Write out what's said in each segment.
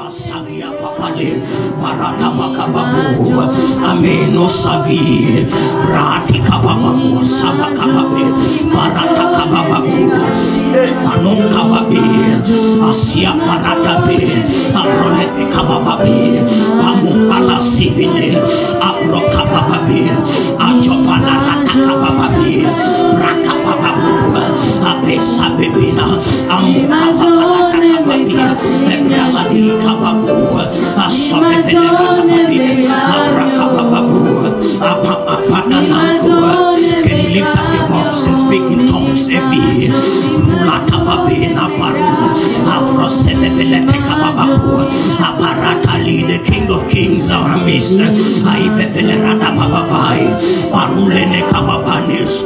Sagia papale barata makababu ameno savi rati kababu sava kababe barata kababu anon kababe asia barata be abrole kababe amu ala sivine abro kababe ajopana rata kababe raka kababu abesa bebina amu kababe Ebraladi kababu, asofefele kababu, can you lift up your voice and speak in tongues? Ebi, latababe na paru, afrosefefele kababu, aparatali, the King of Kings, our midst. Aifefele ratababai, parulene kababanis,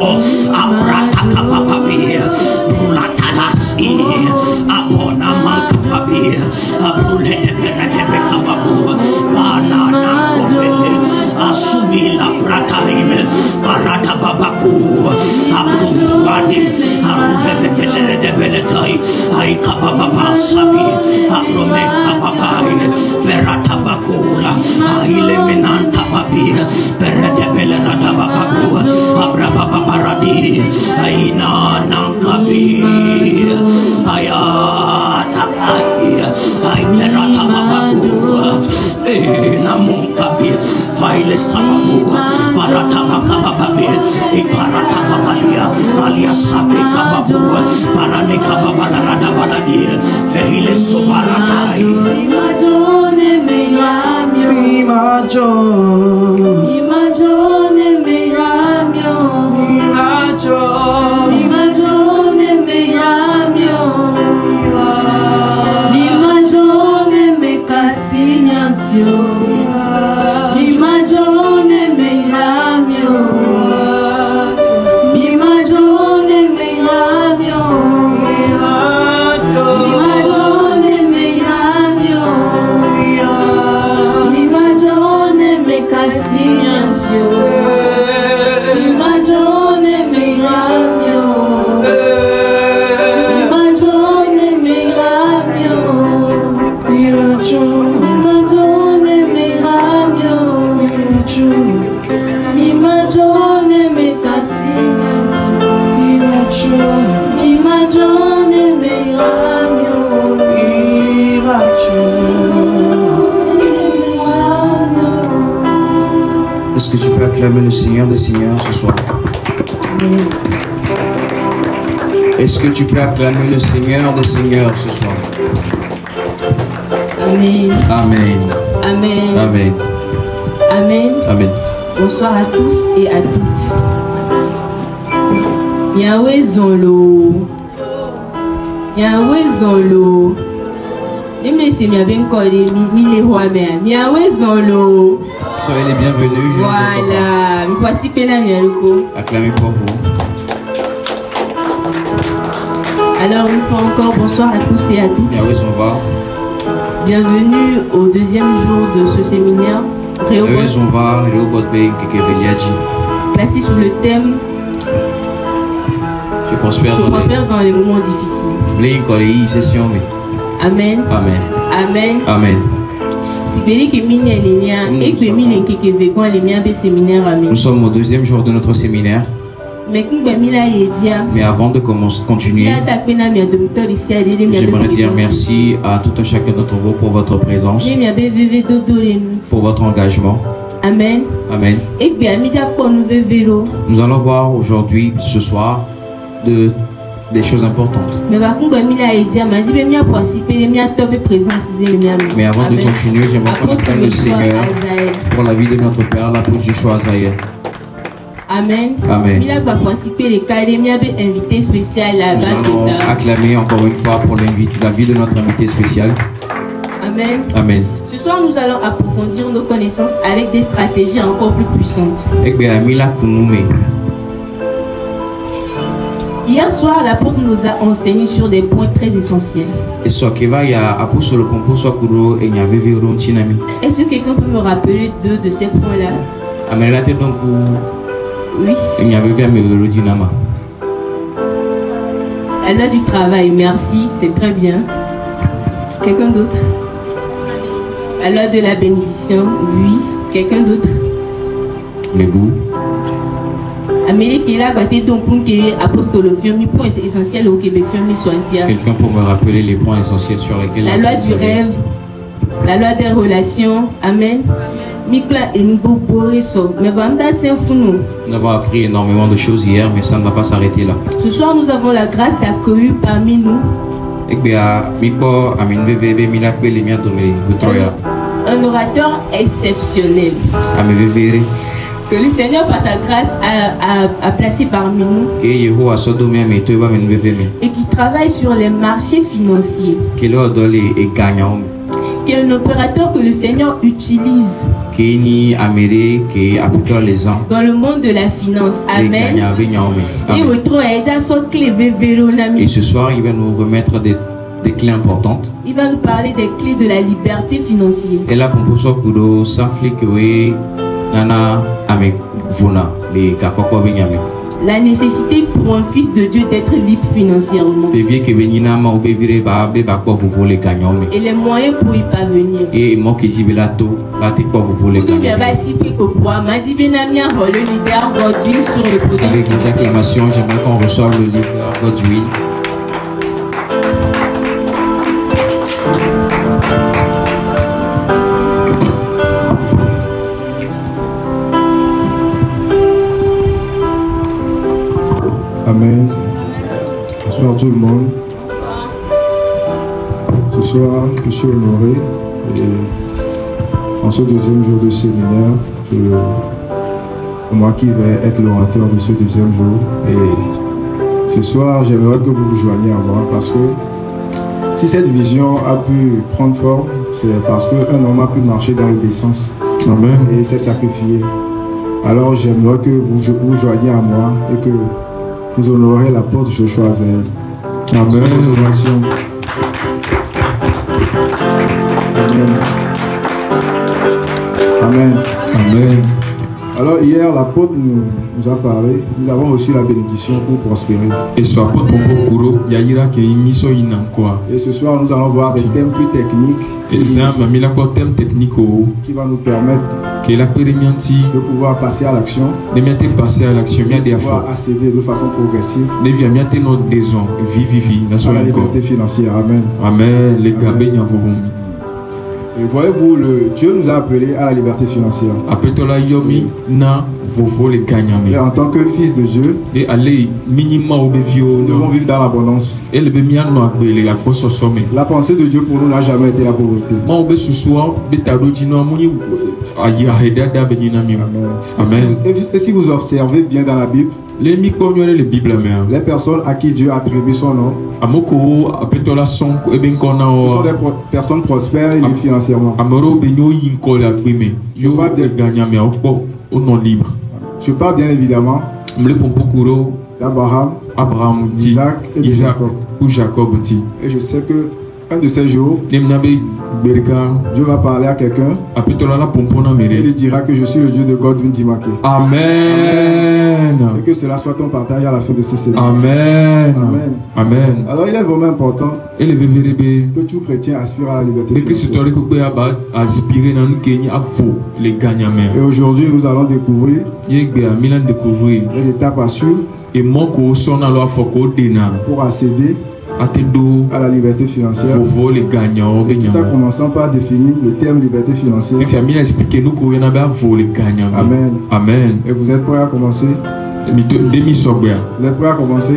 abrata kabababi, rulatalasi, abona manka. Abule de kababu banana kobele asuvila pratarime farata babaku abru wadi aruvevele de beletai ai kababa sabi abrome kababai verata bakula aile menanta babi perede belerada babaku abraba paradi aina nankabi ayata ai perata bababu namun kabi failes kababu parata bakababe parata babalia alias sabe kababu parane kababala rada baladi failes sobarata imagine meramio imagine meramio L'imagine meramio, l'imagine meramio, l'imagine meramio, l'imagine me casinancio, l'imagine meramio, l'imagine meramio, Est-ce que tu peux acclamer le Seigneur des Seigneurs ce soir? Est-ce que tu peux acclamer le Seigneur des Seigneurs ce soir? Amen. Amen. Amen. Amen. Amen. Amen. Bonsoir à tous et à toutes. Yahweh Zonlo. Yahweh Zonlo. Même les seigneurs bien collés, mille rois mères. Yahweh Zonlo. Soyez les bienvenus. Voilà. Voici Pénamialuko. Acclamez pour vous. Alors une fois encore, bonsoir à tous et à toutes. Yahweh Zonva. Bienvenue au deuxième jour de ce séminaire. Yahweh Zonva, classé sous le thème Je prospère dans les moments difficiles. Amen. Amen. Amen. Amen. Nous sommes au deuxième jour de notre séminaire. Mais avant de continuer, j'aimerais dire merci à tout un chacun d'entre vous pour votre présence, pour votre engagement. Amen. Amen. Nous allons voir aujourd'hui, ce soir, des choses importantes. Mais avant de continuer, j'aimerais qu'on acclame le Seigneur pour la vie de notre Père, l'apôtre Joshua Azaïe. Amen. Amen. Nous allons acclamer encore une fois pour la vie de notre invité spécial. Amen. Amen. Ce soir, nous allons approfondir nos connaissances avec des stratégies encore plus puissantes. Hier soir, l'apôtre nous a enseigné sur des points très essentiels. Est-ce que quelqu'un peut me rappeler deux de ces points-là? Oui. La loi du travail, merci, c'est très bien. Quelqu'un d'autre? La loi de la bénédiction, oui. Quelqu'un d'autre? Mais vous? Quelqu'un pour me rappeler les points essentiels sur lesquels la loi du rêve, la loi des relations. Amen. Nous avons appris énormément de choses hier, mais ça ne va pas s'arrêter là. Ce soir, nous avons la grâce d'accueillir parmi nous un orateur exceptionnel que le Seigneur, par sa grâce, a placé parmi nous et qui travaille sur les marchés financiers. Qui est un opérateur que le Seigneur utilise dans le monde de la finance. Amen. Et ce soir, il va nous remettre des clés importantes. Il va nous parler des clés de la liberté financière. Et là, pour la nécessité pour un fils de Dieu d'être libre financièrement. Et les moyens pour y parvenir. Avec des acclamations, j'aimerais qu'on reçoive le leader Godwin. Amen. Bonsoir tout le monde. Ce soir, je suis honoré et en ce deuxième jour de séminaire, moi qui vais être l'orateur de ce deuxième jour. Et ce soir, j'aimerais que vous vous joigniez à moi parce que si cette vision a pu prendre forme, c'est parce qu'un homme a pu marcher dans l'obéissance. Amen. Et s'est sacrifié. Alors j'aimerais que vous vous joigniez à moi et que vous honorez l'apôtre Joshua Zell. Amen. Amen. Amen. Alors hier, l'apôtre nous a parlé. Nous avons reçu la bénédiction pour prospérer. Et ce soir, nous allons voir des thèmes plus techniques qui va nous permettre de pouvoir passer à l'action, de pouvoir accéder de façon progressive à la liberté financière. Amen. Amen. Et voyez-vous, Dieu nous a appelés à la liberté financière. Et en tant que fils de Dieu, nous devons vivre dans l'abondance. La pensée de Dieu pour nous n'a jamais été la pauvreté. Amen. Et si vous observez bien dans la Bible, les personnes à qui Dieu attribue son nom, ce sont des personnes prospères et libres financièrement. Je parle bien évidemment d'Abraham, d'Isaac et de Jacob. Et je sais que un de ces jours, Dieu va parler à quelqu'un et lui dira que je suis le Dieu de Godwin Dimake. Amen. Et que cela soit ton partage à la fin de ce séminaire. Amen. Amen. Amen. Alors il est vraiment important que tout chrétien aspire à la liberté financière. Et aujourd'hui, nous allons découvrir les étapes à suivre pour accéder à la liberté financière. Et tout en commençant par définir le terme liberté financière. Amen. Amen. Et vous êtes prêts à commencer? Vous êtes prêts à commencer?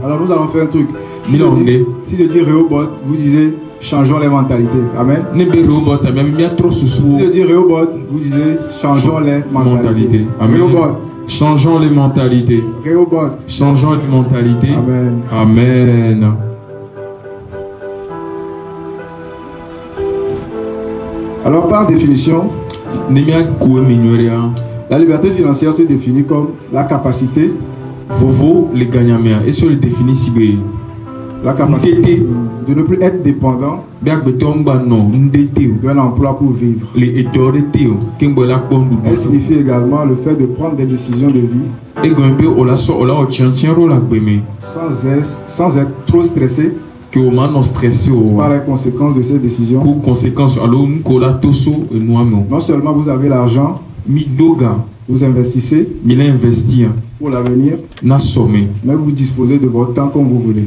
Alors nous allons faire un truc. Si je dis Rehoboth, vous disiez changeons les mentalités. Amen. Si je dis Rehoboth, vous disiez changeons les mentalités. Rehoboth. Changeons les mentalités. Rehoboth. Changeons les mentalités. Amen. Amen. Alors par définition, la liberté financière se définit comme la capacité de ne plus être dépendant d'un emploi pour vivre. Elle signifie également le fait de prendre des décisions de vie sans être trop stressé par les conséquences de cette décision. Non seulement vous avez l'argent, vous investissez pour l'avenir, mais vous disposez de votre temps comme vous voulez.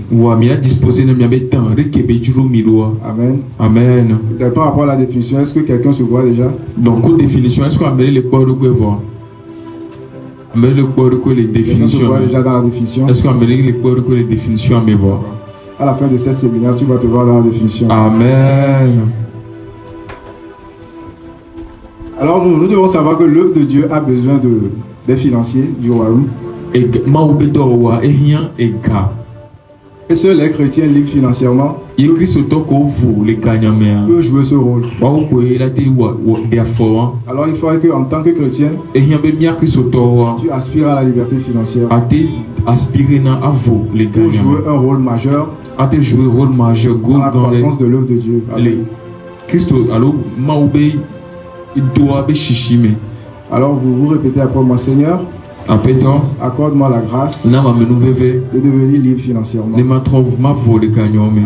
Amen. Amen. Par rapport à la définition, est-ce que quelqu'un se voit déjà? Donc, définition, est-ce qu'on a les voir? Les définitions. Déjà dans la définition. Est-ce qu'on a les définitions à me voir? À la fin de cette séminaire, tu vas te voir dans la définition. Amen. Alors nous devons savoir que l'œuvre de Dieu a besoin des financiers du royaume. Et seuls les chrétiens libres financièrement peuvent jouer ce rôle. Alors il faut qu'en tant que chrétien, tu aspires à la liberté financière pour jouer un rôle majeur dans la croissance de l'œuvre de Dieu. Alors vous répétez après moi: Seigneur, accorde-moi la grâce de devenir libre financièrement.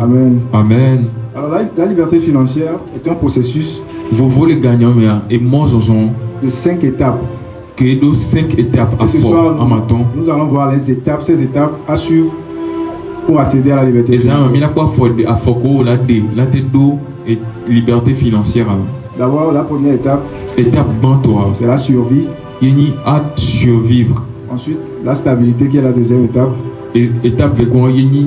Amen. Amen. Alors la liberté financière est un processus de 5 étapes. Que 5 étapes à ce soir, nous allons voir ces étapes à suivre pour accéder à la liberté financière. D'abord, la première étape, c'est la survie. Survivre. Ensuite, la stabilité qui est la deuxième étape.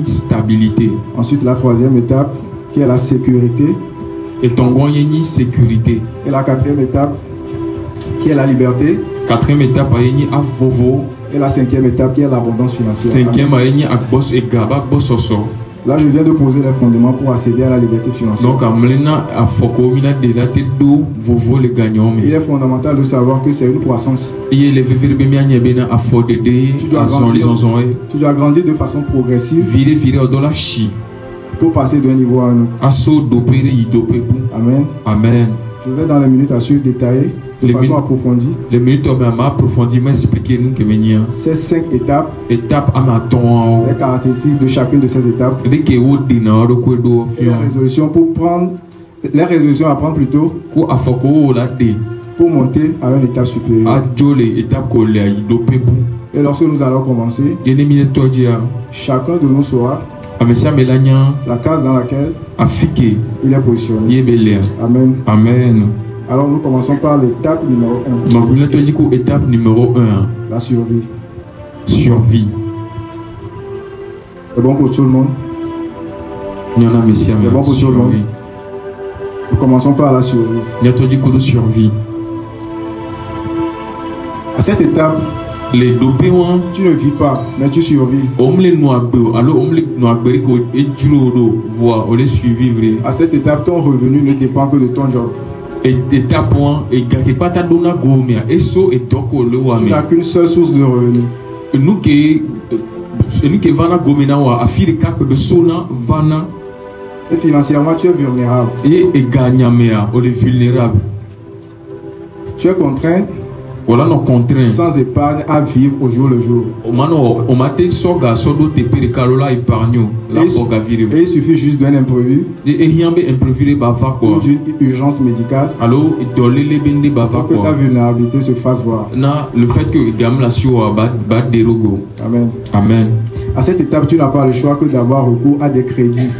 Stabilité. Ensuite, la troisième étape qui est la sécurité. Sécurité. Et la quatrième étape qui est la liberté. Quatrième étape, et la cinquième étape qui est l'abondance financière. Cinquième, là, je viens de poser les fondements pour accéder à la liberté financière. Donc, il est fondamental de savoir que c'est une croissance. Tu dois grandir de façon progressive pour passer d'un niveau à un autre. Amen. Amen. Je vais dans les minutes à suivre détailler de façon approfondie ces 5 étapes, les caractéristiques de chacune de ces étapes, les résolutions à prendre plutôt pour monter à une étape supérieure. Et lorsque nous allons commencer, chacun de nous saura la case dans laquelle il est positionné. Amen. Amen. Alors nous commençons par l'étape numéro 1. Donc étape numéro 1. La survie. Survie. C'est bon pour tout le monde? C'est bon pour tout le monde. Nous commençons par la survie. À cette étape, tu ne vis pas, mais tu survis. À cette étape, ton revenu ne dépend que de ton job. Tu n'as qu'une seule source de revenu. Et financièrement, tu es vulnérable. Tu es contraint sans épargne à vivre au jour le jour. Et il suffit juste d'un imprévu ou d'une urgence médicale pour que ta vulnérabilité se fasse voir. Amen. Amen. À cette étape, tu n'as pas le choix que d'avoir recours à des crédits.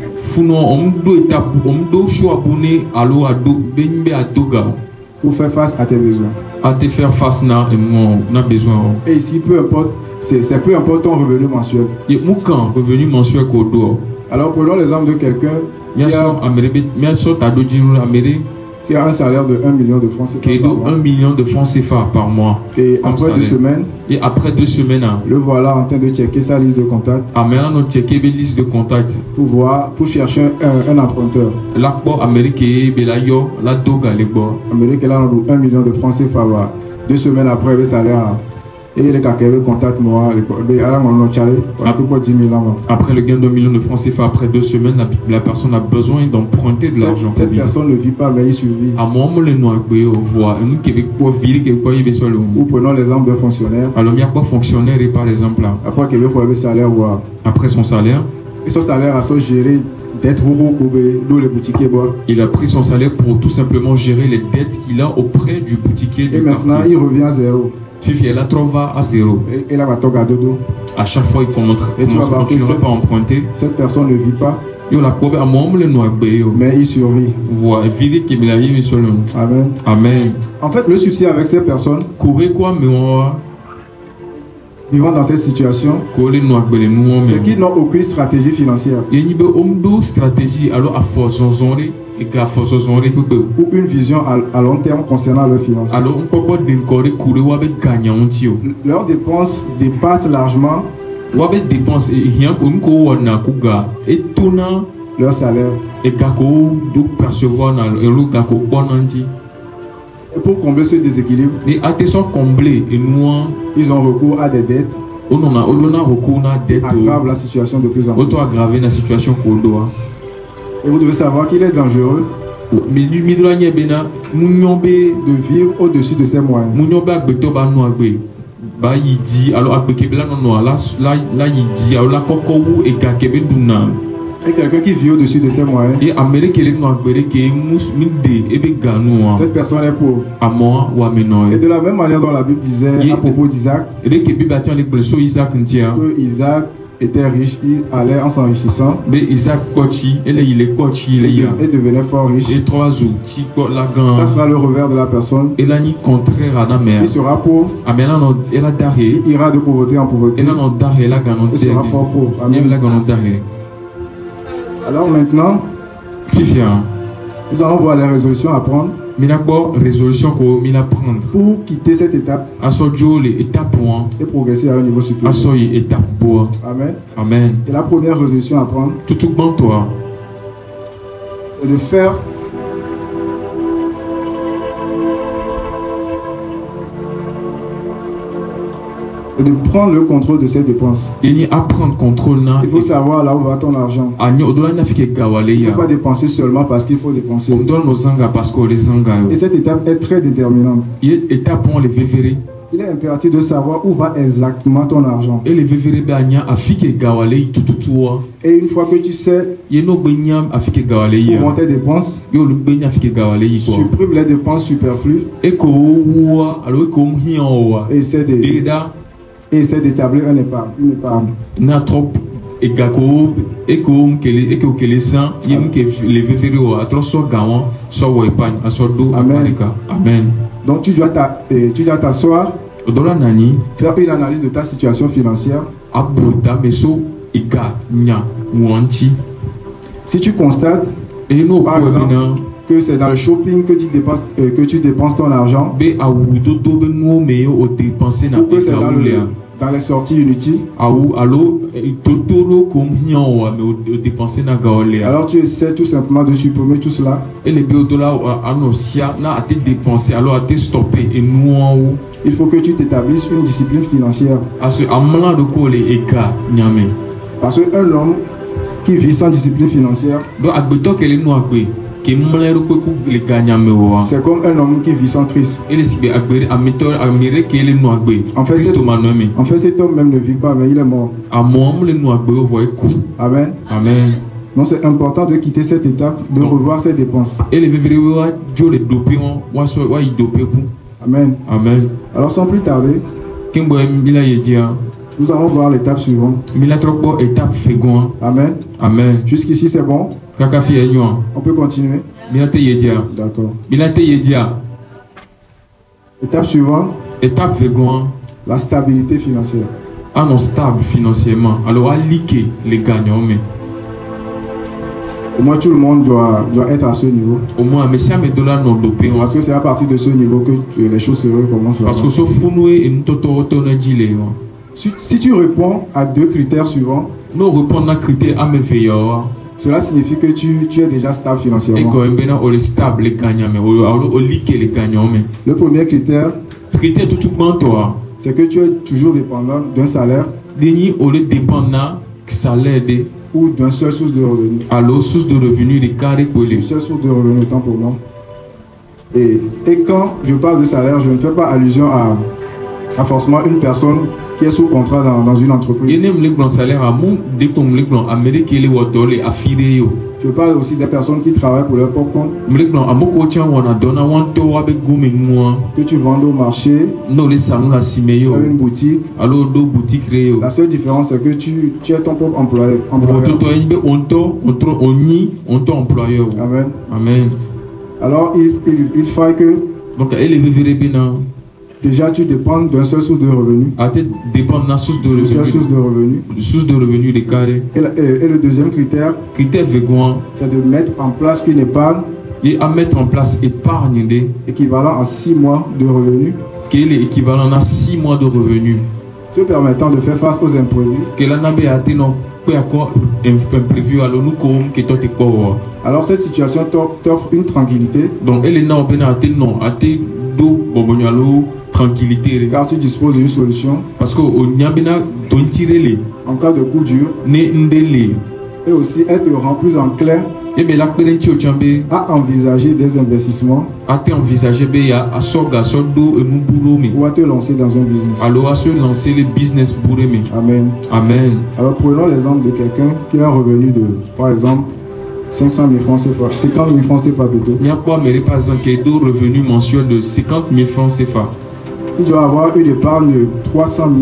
Pour faire face à tes besoins. Et ici, peu importe, c'est peu importe ton revenu mensuel. Alors prenons l'exemple de quelqu'un qui a un salaire de 1 million de francs CFA par mois. Et après 2 semaines, le voilà en train de checker sa liste de contacts pour chercher un emprunteur. Amérique là on a 1 million de francs CFA. 2 semaines après le salaire. Et les contact moi, après le gain de 1 million de francs CFA, après 2 semaines, la personne a besoin d'emprunter de l'argent. Cette personne ne vit pas, mais il survit. Ou prenons l'exemple d'un fonctionnaire. Par exemple, après son salaire, et et son salaire a géré Il a pris son salaire pour tout simplement gérer les dettes qu'il a auprès du boutiquier du quartier. Et maintenant, il revient à zéro. Fifi, elle a trouvé à zéro. Et là, à chaque fois, il continuera pas à emprunter. Cette personne ne vit pas. Mais il survit. Amen. Amen. En fait, le souci avec ces personnes vivant dans cette situation, c'est qu'ils n'ont aucune stratégie financière ou une vision à long terme concernant leurs finances. Leurs dépenses dépassent largement leur salaire. Et pour combler ce déséquilibre, ils ont recours à des dettes. Aggrave la situation de plus en plus. Et vous devez savoir qu'il est dangereux de vivre au-dessus de ses moyens. Et quelqu'un qui vit au-dessus de ses moyens, cette personne est pauvre. Et de la même manière dont la Bible disait à propos d'Isaac, que Isaac était riche, il allait en s'enrichissant et devenait fort riche. Ça sera le revers de la personne. Il sera pauvre. Il ira de pauvreté en pauvreté. Il sera fort pauvre. Amen. Alors maintenant, nous allons voir les résolutions à prendre pour quitter cette étape et progresser à un niveau supérieur. Amen. Amen. Et la première résolution à prendre est de faire de prendre le contrôle de ses dépenses. Il faut savoir là où va ton argent. Il ne faut pas dépenser seulement parce qu'il faut dépenser. Et cette étape est très déterminante. Il est impératif de savoir où va exactement ton argent. Et une fois que tu sais où vont tes dépenses, supprime les dépenses superflues et essaie d'établir une épargne. Amen. Donc tu dois t'asseoir, faire une analyse de ta situation financière. Si tu constates, par exemple, que c'est dans le shopping que tu dépenses ton argent, ou que c'est dans les sorties inutiles, alors tu essaies tout simplement de supprimer tout cela. Il faut que tu t'établisses une discipline financière. Parce qu'un homme qui vit sans discipline financière, c'est comme un homme qui vit sans Christ. En fait, cet homme même ne vit pas, mais il est mort. Amen. Amen. Donc c'est important de quitter cette étape, de revoir ses dépenses. Amen. Amen. Alors sans plus tarder, nous allons voir l'étape suivante. Amen. Amen. Jusqu'ici c'est bon. On peut continuer. D'accord. Étape suivante. La stabilité financière. Stable financièrement. Alors à liquer les gagnants. Au moins tout le monde doit être à ce niveau. Au moins, mais si à mes dollars non dopés. Parce que c'est à partir de ce niveau que les choses se recommencent. Parce que ce founoué et nous si tu réponds à deux critères suivants, nous répondons à critères à mes veilleurs. Cela signifie que tu es déjà stable financièrement. Le premier critère, c'est que tu es toujours dépendant d'un salaire ou d'une seule source de revenus. Une seule source de revenus, autant pour moi. Et quand je parle de salaire, je ne fais pas allusion à forcément une personne qui est sous contrat dans une entreprise. Tu Je parle aussi des personnes qui travaillent pour leur propre compte. Que tu vends au marché. Tu as une boutique. La seule différence c'est que tu es ton propre employeur. Amen. Amen. Alors il faut que déjà tu dépends d'un seul source de revenus. Source de revenus de carré. Et le deuxième critère, c'est de mettre en place une épargne. Et à mettre en place épargne équivalent à 6 mois de revenus. Qui est l'équivalent à 6 mois de revenus. Te permettant de faire face aux imprévus. Alors cette situation t'offre une tranquillité. Donc elle est tranquillité. Car tu disposes d'une solution. Parce que en cas de coup dur. Et aussi elle te rend plus en clair à envisager des investissements ou à te lancer dans un business. Alors à se lancer le business. Amen. Amen. Alors prenons l'exemple de quelqu'un qui a un revenu de, par exemple, 500 000 francs CFA, 50 000 francs CFA plutôt. Il y a par exemple deux revenus mensuels de 50 000 francs CFA. Il doit avoir une épargne de 300 000.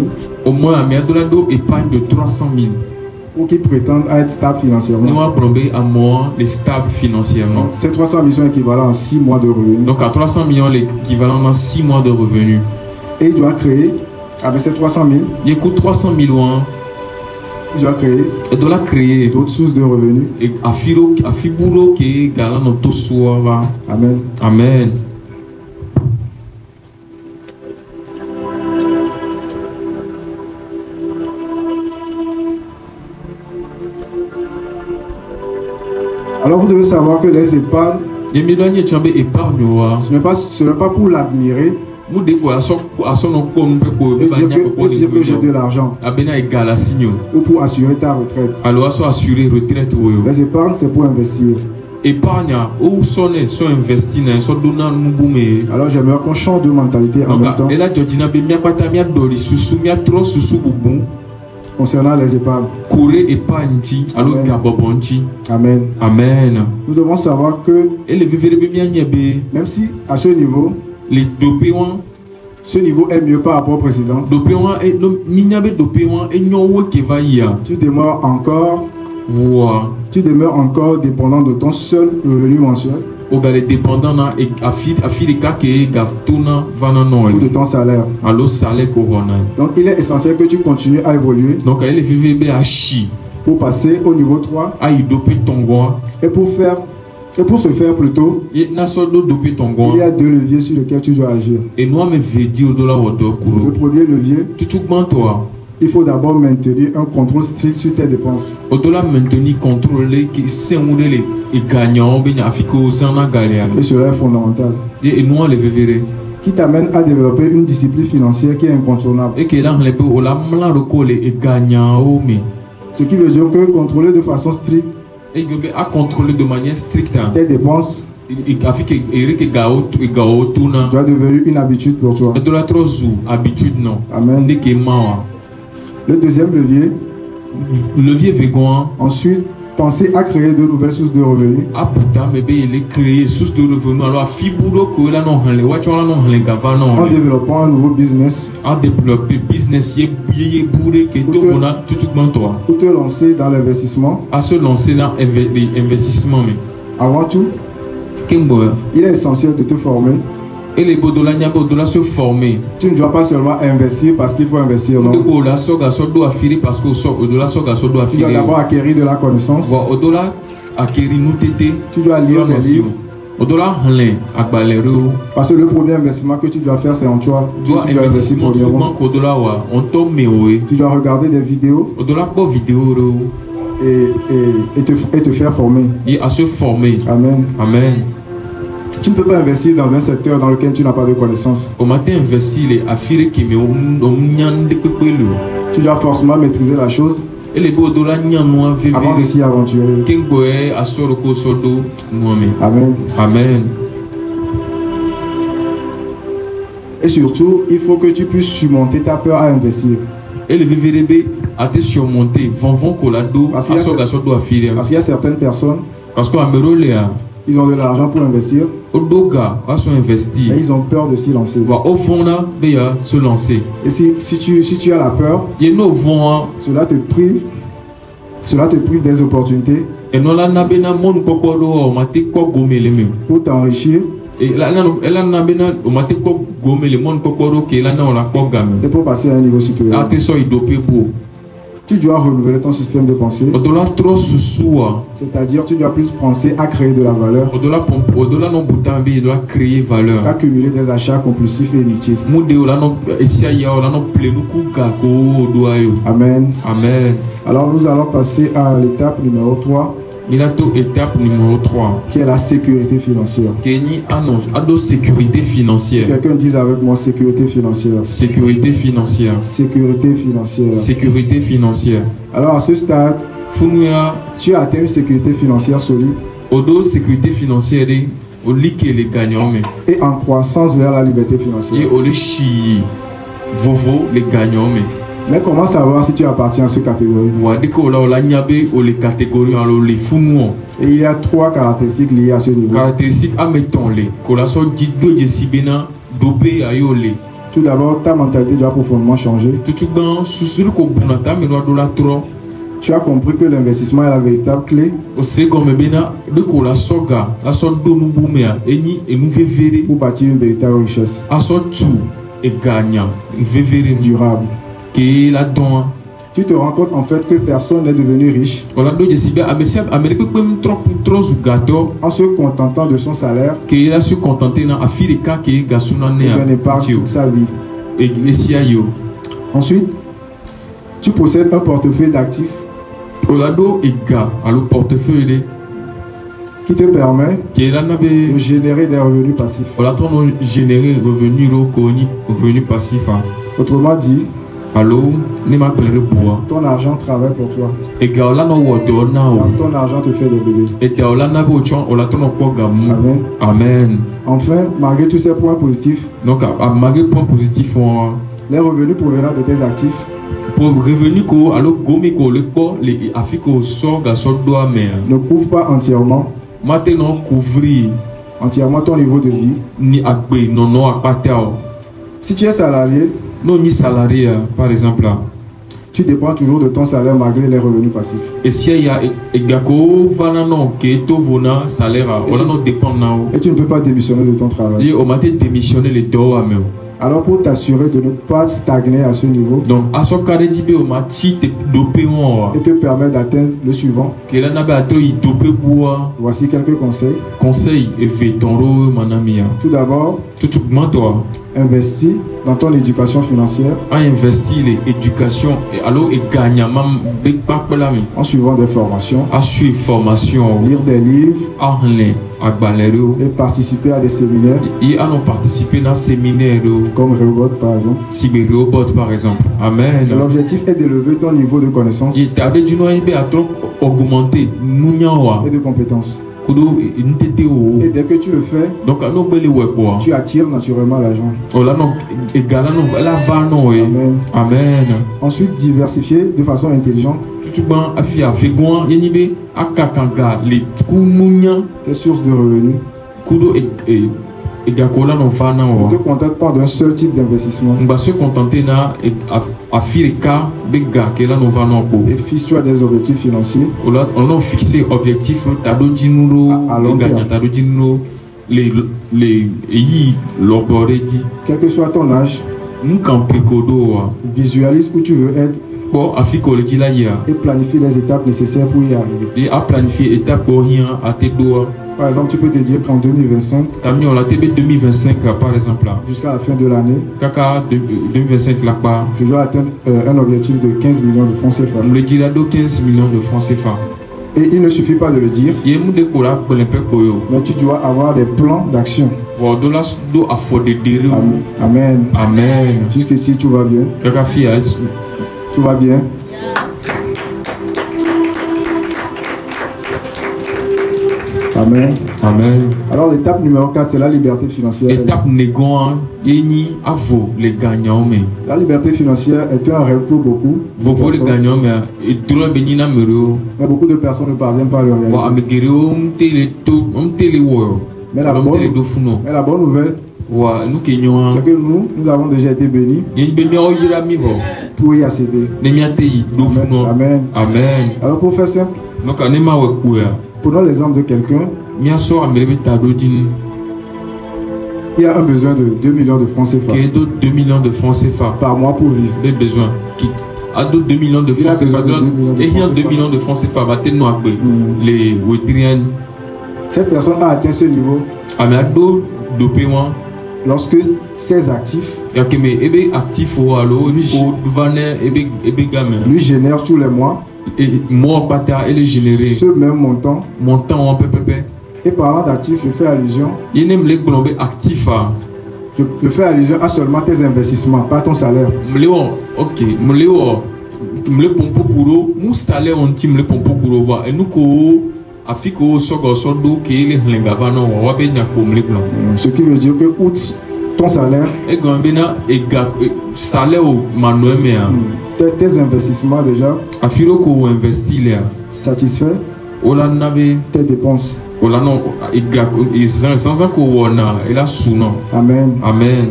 Au moins, il y a de l'épargne de 300 000. Ou qui prétendent être stable financièrement. Nous apprenons à moins les stables financièrement. Donc, ces 300 000 sont équivalents à 6 mois de revenus. Donc à 300 millions, l'équivalent à 6 mois de revenus. Et il doit créer, avec ces 300 000, il coûte 300 000 euros. Il doit créer d'autres sources de revenus. Et à Fiburo qui est galant dans tout soir. Amen. Amen. Alors vous devez savoir que les épargnes, ce n'est pas pour l'admirer et dire que j'ai de l'argent ou pour assurer ta retraite. Les épargnes, c'est pour investir. Alors j'aimerais qu'on change de mentalité en même temps concernant les épargnes. Amen. Amen. Nous devons savoir que même si à ce niveau, ce niveau est mieux par rapport au précédent, tu demeures encore dépendant de ton seul revenu mensuel ou de ton salaire. Donc il est essentiel que tu continues à évoluer pour passer au niveau 3 et pour ce faire plutôt, il y a 2 leviers sur lesquels tu dois agir. Le premier levier, il faut d'abord maintenir un contrôle strict sur tes dépenses. Et cela est fondamental. Qui t'amène à développer une discipline financière qui est incontournable. Ce qui veut dire que contrôler de façon stricte tes dépenses doit devenir une habitude pour toi. Amen. Le deuxième levier, ensuite, penser à créer de nouvelles sources de revenus. En développant un nouveau business. Ou te lancer dans l'investissement. Avant tout, il est essentiel de te former. Et les Bodola se former. Tu ne dois pas seulement investir parce qu'il faut investir, non. Tu dois d'abord acquérir de la connaissance. Tu dois lire des livres. Parce que le premier investissement que tu dois faire, c'est en toi. Tu dois investir premièrement. Tu dois regarder des vidéos et te faire former. Et à se former. Amen. Amen. Tu ne peux pas investir dans un secteur dans lequel tu n'as pas de connaissances. Tu dois forcément maîtriser la chose avant de s'y aventurer. Amen. Amen. Et surtout, il faut que tu puisses surmonter ta peur à investir. À te surmonter. Parce qu'il y a certaines personnes Parce que ils ont de l'argent pour investir. Mais ils ont peur de s'y lancer. Au fond là, se lancer. Et si tu as la peur, cela te prive des opportunités pour t'enrichir. Et pour passer à un niveau supérieur. Tu dois renouveler ton système de pensée. C'est-à-dire tu dois plus penser à créer de la valeur. Accumuler des achats compulsifs et inutiles. Amen. Amen. Alors nous allons passer à l'étape numéro 3. Étape numéro 3. Qui est la sécurité financière. Sécurité financière. Quelqu'un dise avec moi sécurité financière. Sécurité financière. Sécurité financière. Sécurité financière. Alors à ce stade, tu as atteint une sécurité financière solide. Sécurité financière et en croissance vers la liberté financière. Les gagnants. Mais comment savoir si tu appartiens à cette catégorie? Et il y a 3 caractéristiques liées à ce niveau. Tout d'abord, ta mentalité doit profondément changer. Tu as compris que l'investissement est la véritable clé pour bâtir une véritable richesse durable. Tu te rends compte en fait que personne n'est devenu riche en se contentant de son salaire et d'un épargne toute sa vie. Ensuite, tu possèdes un portefeuille d'actifs qui te permet de générer des revenus passifs. Autrement dit, ton argent travaille pour toi. Ton argent te fait des bébés. Amen. Amen. Enfin, malgré tous ces points positifs, les revenus provenant de tes actifs ne couvrent pas entièrement ton niveau de vie. Si tu es salarié, par exemple, tu dépends toujours de ton salaire malgré les revenus passifs. Et tu ne peux pas démissionner de ton travail. Alors pour t'assurer de ne pas stagner à ce niveau et te permettre d'atteindre le suivant, voici quelques conseils. Tout d'abord, investis dans ton éducation financière en suivant des formations, lire des livres et participer à des séminaires comme Rehoboth par exemple. Amen. L'objectif est d'élever ton niveau de connaissance et de compétences. Et dès que tu le fais, tu attires naturellement l'argent. Amen. Amen. Ensuite, diversifier de façon intelligente tes sources de revenus. Ne te contente pas d'un seul type d'investissement. Et fixe-toi des objectifs financiers à long terme. Quel que soit ton âge, visualise où tu veux être et planifie les étapes nécessaires pour y arriver. Par exemple, tu peux te dire qu'en 2025, par exemple, jusqu'à la fin de l'année, 2025 je dois atteindre un objectif de 15 millions de francs CFA. 15 millions de francs CFA. Et il ne suffit pas de le dire, mais tu dois avoir des plans d'action. Amen. Amen. Jusqu'ici, tout va bien. Tout va bien. Amen. Amen. Alors l'étape numéro 4, c'est la liberté financière. Étape négoan, yéni avo les gagnants mais. La liberté financière est un rêve pour beaucoup. Vous les gagnants mais et droit benina mero. Mais beaucoup de personnes ne parviennent pas à le réaliser. Wa amegero on tele wo. Mais la bonne nouvelle, c'est que nous avons déjà été bénis pour y accéder. Amen. Amen. Alors pour faire simple, prenons l'exemple de quelqu'un. Il y a un besoin de 2 millions de francs CFA. 2 millions de francs CFA par mois pour vivre. Les besoins. À 2 millions de francs CFA. Et il y a 2 millions de francs CFA. Les Ouétriens. Cette personne a atteint ce niveau lorsque ses actifs lui génèrent tous les mois ce même montant. Et parlant d'actifs, je fais allusion. Je fais allusion à seulement tes investissements, pas ton salaire. Ce qui veut dire que outre ton salaire, tes investissements déjà satisfaits tes dépenses. Amen. Amen.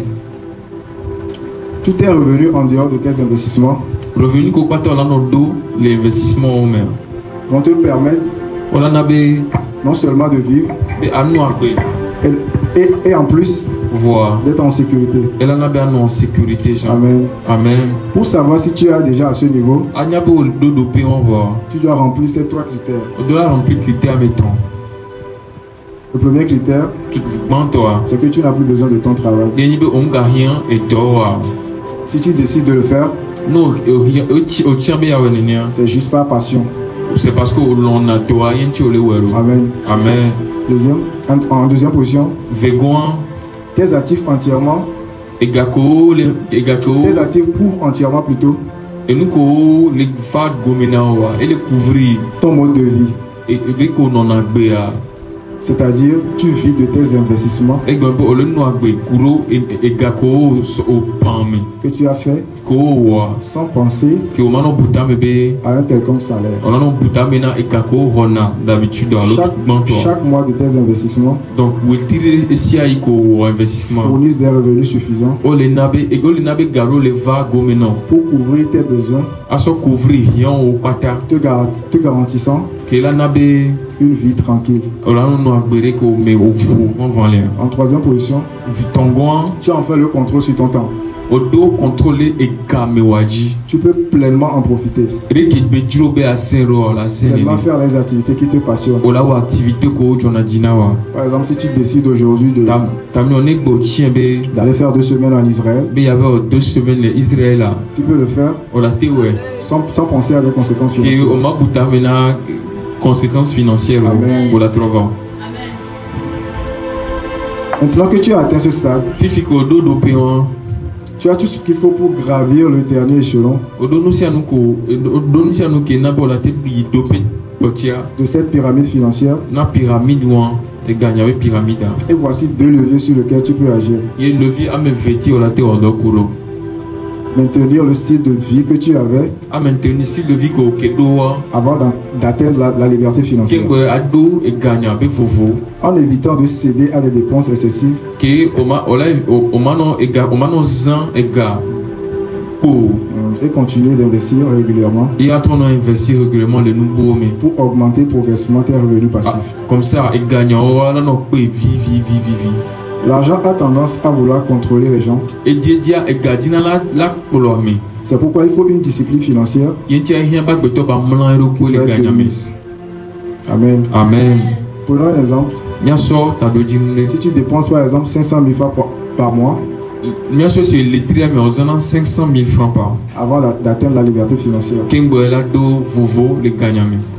Tout est revenu en dehors de tes investissements. Vont te permettre non seulement de vivre, et en plus d'être en sécurité. Amen. Amen. Pour savoir si tu es déjà à ce niveau, tu dois remplir ces 3 critères. Le premier critère, c'est que tu n'as plus besoin de ton travail. Si tu décides de le faire, c'est juste par passion. C'est parce que l'on a Amen. Amen. En deuxième position, tes actifs entièrement. Tes actifs couvrent entièrement plutôt. Et nous les couvrir ton mode de vie. C'est-à-dire, tu vis de tes investissements que tu as fait sans penser à un quelconque salaire. Chaque mois de tes investissements fournissent des revenus suffisants pour couvrir tes besoins, te garantissant une vie tranquille. En troisième position, tu as enfin le contrôle sur ton temps. Tu peux pleinement en profiter. Pleinement faire les activités qui te passionnent. Par exemple, si tu décides aujourd'hui d'aller faire 2 semaines en Israël, tu peux le faire sans penser à des conséquences financières. Amen. Pour la trouver. Maintenant que tu as atteint ce stade, tu as tout ce qu'il faut pour gravir le dernier échelon de cette pyramide financière. Et voici 2 leviers sur lesquels tu peux agir. Maintenir le style de vie que tu avais avant d'atteindre la liberté financière, en évitant de céder à des dépenses excessives et continuer d'investir régulièrement pour augmenter progressivement tes revenus passifs. Comme ça, l'argent a tendance à vouloir contrôler les gens. C'est pourquoi il faut une discipline financière qui doit être de mise. Amen. Amen. Prenons un exemple. Si tu dépenses par exemple 500 000 francs par mois, 500 000 francs par an avant d'atteindre la liberté financière.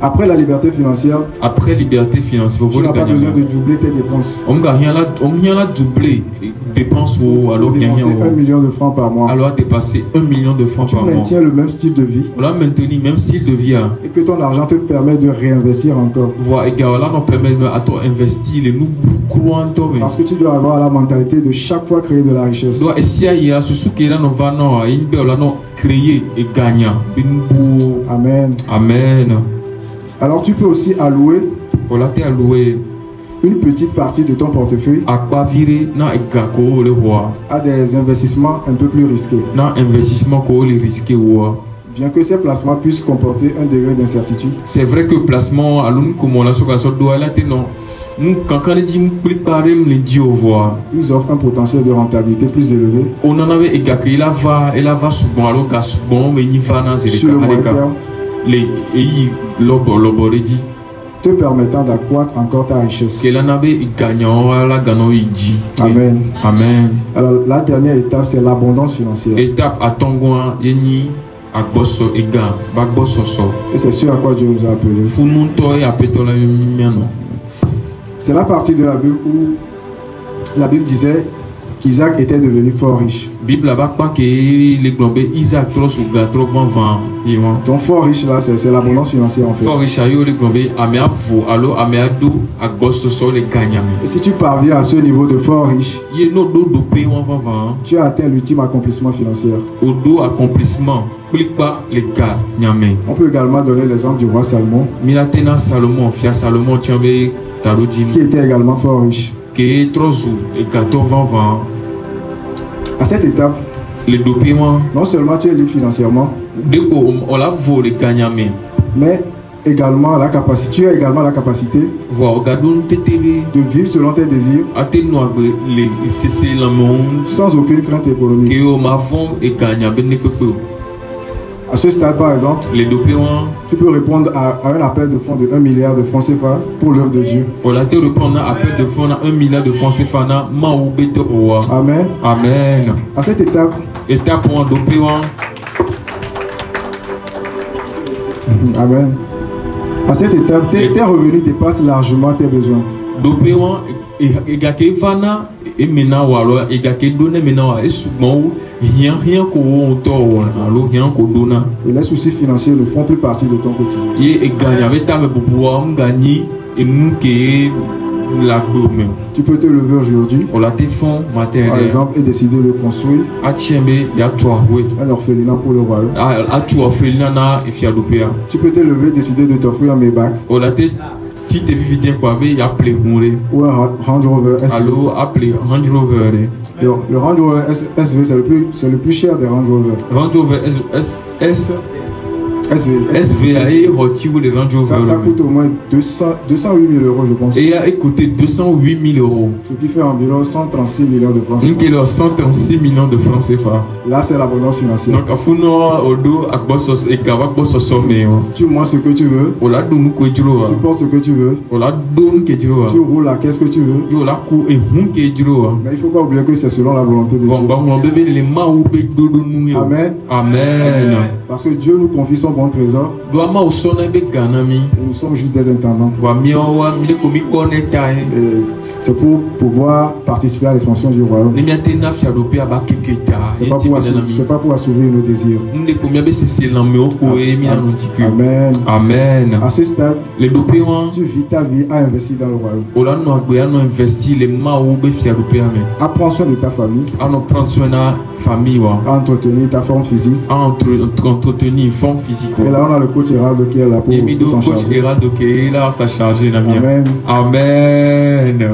Après la liberté financière, tu n'as pas besoin de doubler tes dépenses. dépenses ou alors dépenser 1 million de francs par mois. Alors dépasser 1 million de francs par mois. Tu maintiens le même style de vie. Voilà, maintenir même style de vie. Et que ton argent te permet de réinvestir encore. Voilà, et là, nous permet à toi investir, nous croyons en toi. Parce que tu dois avoir la mentalité de chaque fois créer de la richesse. Donc, et si il y a ce qui est là, nous allons créer et gagner. Amen. Amen. Alors tu peux aussi allouer. Voilà, tu alloué une petite partie de ton portefeuille à des investissements un peu plus risqués. Bien que ces placements puissent comporter un degré d'incertitude. C'est vrai que placement ils offrent un potentiel de rentabilité plus élevé. Sur le moyen terme, te permettant d'accroître encore ta richesse. Amen. Amen. Alors la dernière étape, c'est l'abondance financière. Étape à Tongoin, Yeni, Agbosso, Ega, Bagbosso. Et c'est ce à quoi Dieu nous a appelés. C'est la partie de la Bible où la Bible disait qu'Isaac était devenu fort riche. Ton fort riche là, c'est l'abondance financière en fait. Et si tu parviens à ce niveau de fort riche, tu as atteint l'ultime accomplissement financier. On peut également donner l'exemple du roi Salomon, qui était également fort riche. À cette étape, non seulement tu es libre financièrement, mais également la capacité, tu as également la capacité de vivre selon tes désirs sans aucune crainte économique. À ce stade, par exemple, tu peux répondre à un appel de fonds de 1 milliard de francs CFA pour l'œuvre de Dieu. Amen. Amen. À cette étape, Amen. À cette étape, tes revenus dépassent largement tes besoins. Et les soucis financiers ne font plus partie de ton quotidien. Tu peux te lever aujourd'hui, par exemple, et décider de construire un orphelinat pour le royaume. Tu peux te lever et décider de t'offrir un Maybach ou un Range Rover SV. Le Range Rover SV, c'est le plus cher des Range Rover. Ça coûte au moins 208 000 euros, je pense. Et il a coûté 208 000 euros. Ce qui fait environ 136 millions de francs CFA. 136 millions de francs CFA. Là, c'est l'abondance financière. Donc, tu manges ce que tu veux. Tu portes ce que tu veux. Tu roules la caisse que tu veux. Mais il ne faut pas oublier que c'est selon la volonté de Dieu. Amen. Amen. Parce que Dieu nous confie son bon trésor. Et nous sommes juste des intendants. C'est pour pouvoir participer à l'expansion du royaume. C'est pas pour assouvir nos désirs. Amen. Amen. À ce stade, tu vis ta vie à investir dans le royaume. Apprends soin de ta famille. À entretenir ta forme physique. Et là, on a le coach Hérald qui est là pour s'en charger. Amen. Amen.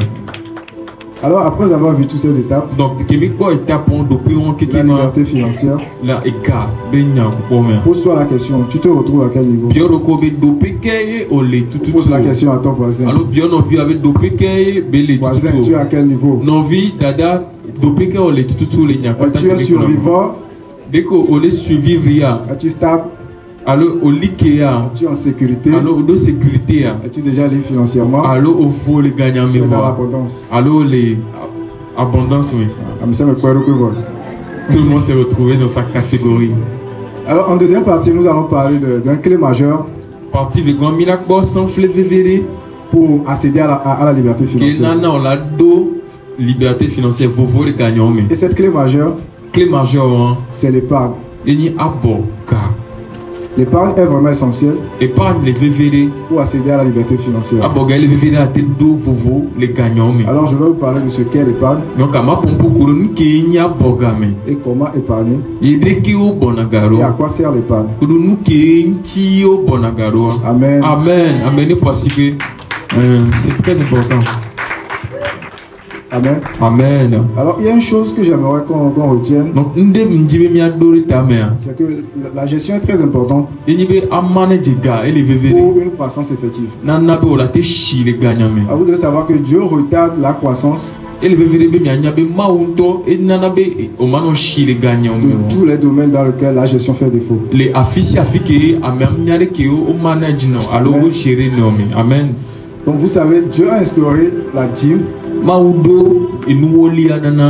Alors, après avoir vu toutes ces étapes, donc la liberté financière, pose-toi la question, tu te retrouves à quel niveau? Pose la question à ton voisin. Voisin, tu es à quel niveau? Es-tu un survivant? Es-tu stable? Es-tu en sécurité? Es-tu déjà libre financièrement? Tu es dans l'abondance. Abondance, oui. Tout le monde s'est retrouvé dans sa catégorie. Alors, en deuxième partie, nous allons parler d'un clé majeur pour accéder à la liberté financière. liberté financière, vous voulez gagner. Et cette clé majeure, c'est l'épargne. L'épargne est vraiment essentielle pour accéder à la liberté financière. Alors je vais vous parler de ce qu'est l'épargne et comment épargner et à quoi sert l'épargne. Amen. Amen. Amen. C'est très important. Amen. Amen. Alors il y a une chose que j'aimerais qu'on retienne. C'est que la gestion est très importante pour une croissance effective. Alors vous devez savoir que Dieu retarde la croissance de tous les domaines dans lesquels la gestion fait défaut. Amen. Donc vous savez, Dieu a instauré la dîme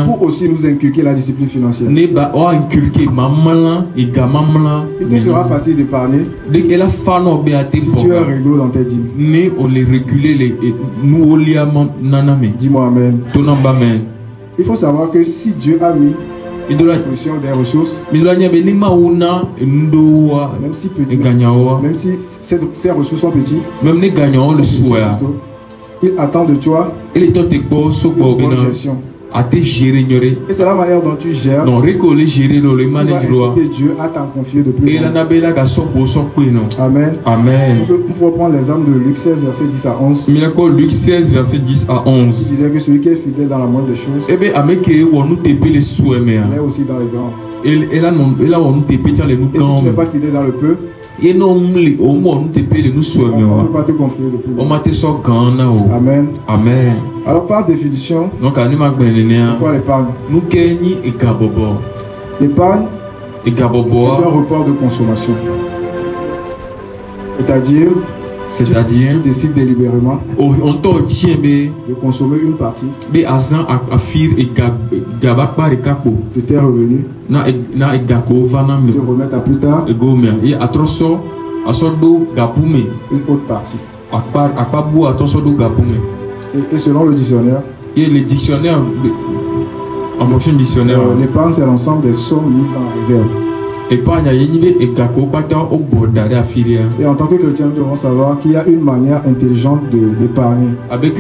pour aussi nous inculquer la discipline financière. Il te sera facile d'épargner si tu es réglo dans tes dîmes. Dis-moi amen. Il faut savoir que si Dieu a mis à disposition des ressources, même si ces ressources sont petites, il attend de toi une bonne gestion. Et c'est la manière dont tu gères. Il va inciter Dieu à t'en confier de plus. Amen. Amen. On peut prendre l'exemple de Luc 16, verset 10 à 11. Luc 16, verset 10 à 11. Il disait que celui qui est fidèle dans la moindre des choses, il est aussi dans les grands. Et si tu n'es pas fidèle dans le peu, on ne peut pas te confier de plus. Amen. Amen. Alors par définition, c'est quoi l'épargne? L'épargne est un report de consommation. C'est-à-dire, tu décides délibérément de consommer une partie de tes revenus, de remettre à plus tard une autre partie. Et selon le dictionnaire, l'épargne c'est l'ensemble des sommes mises en réserve. Et en tant que chrétien, nous devons savoir qu'il y a une manière intelligente d'épargner. Il ne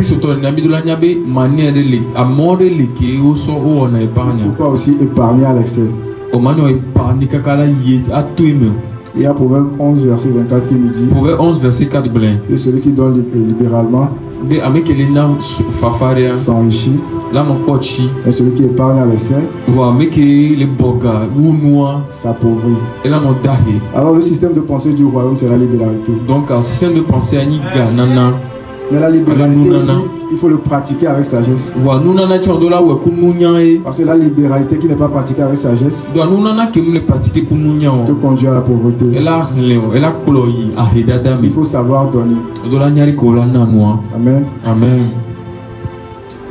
faut pas aussi épargner à l'excès. Il y a Proverbe 11, verset 24 qui nous dit que celui qui donne libéralement s'enrichit, et celui qui épargne à l'excès s'appauvrit. Alors le système de pensée du royaume, c'est la libéralité. Donc un système de pensée mais la libéralité aussi, il faut le pratiquer avec sagesse. Parce que la libéralité qui n'est pas pratiquée avec sagesse te conduit à la pauvreté. Il faut savoir donner. Amen. Amen.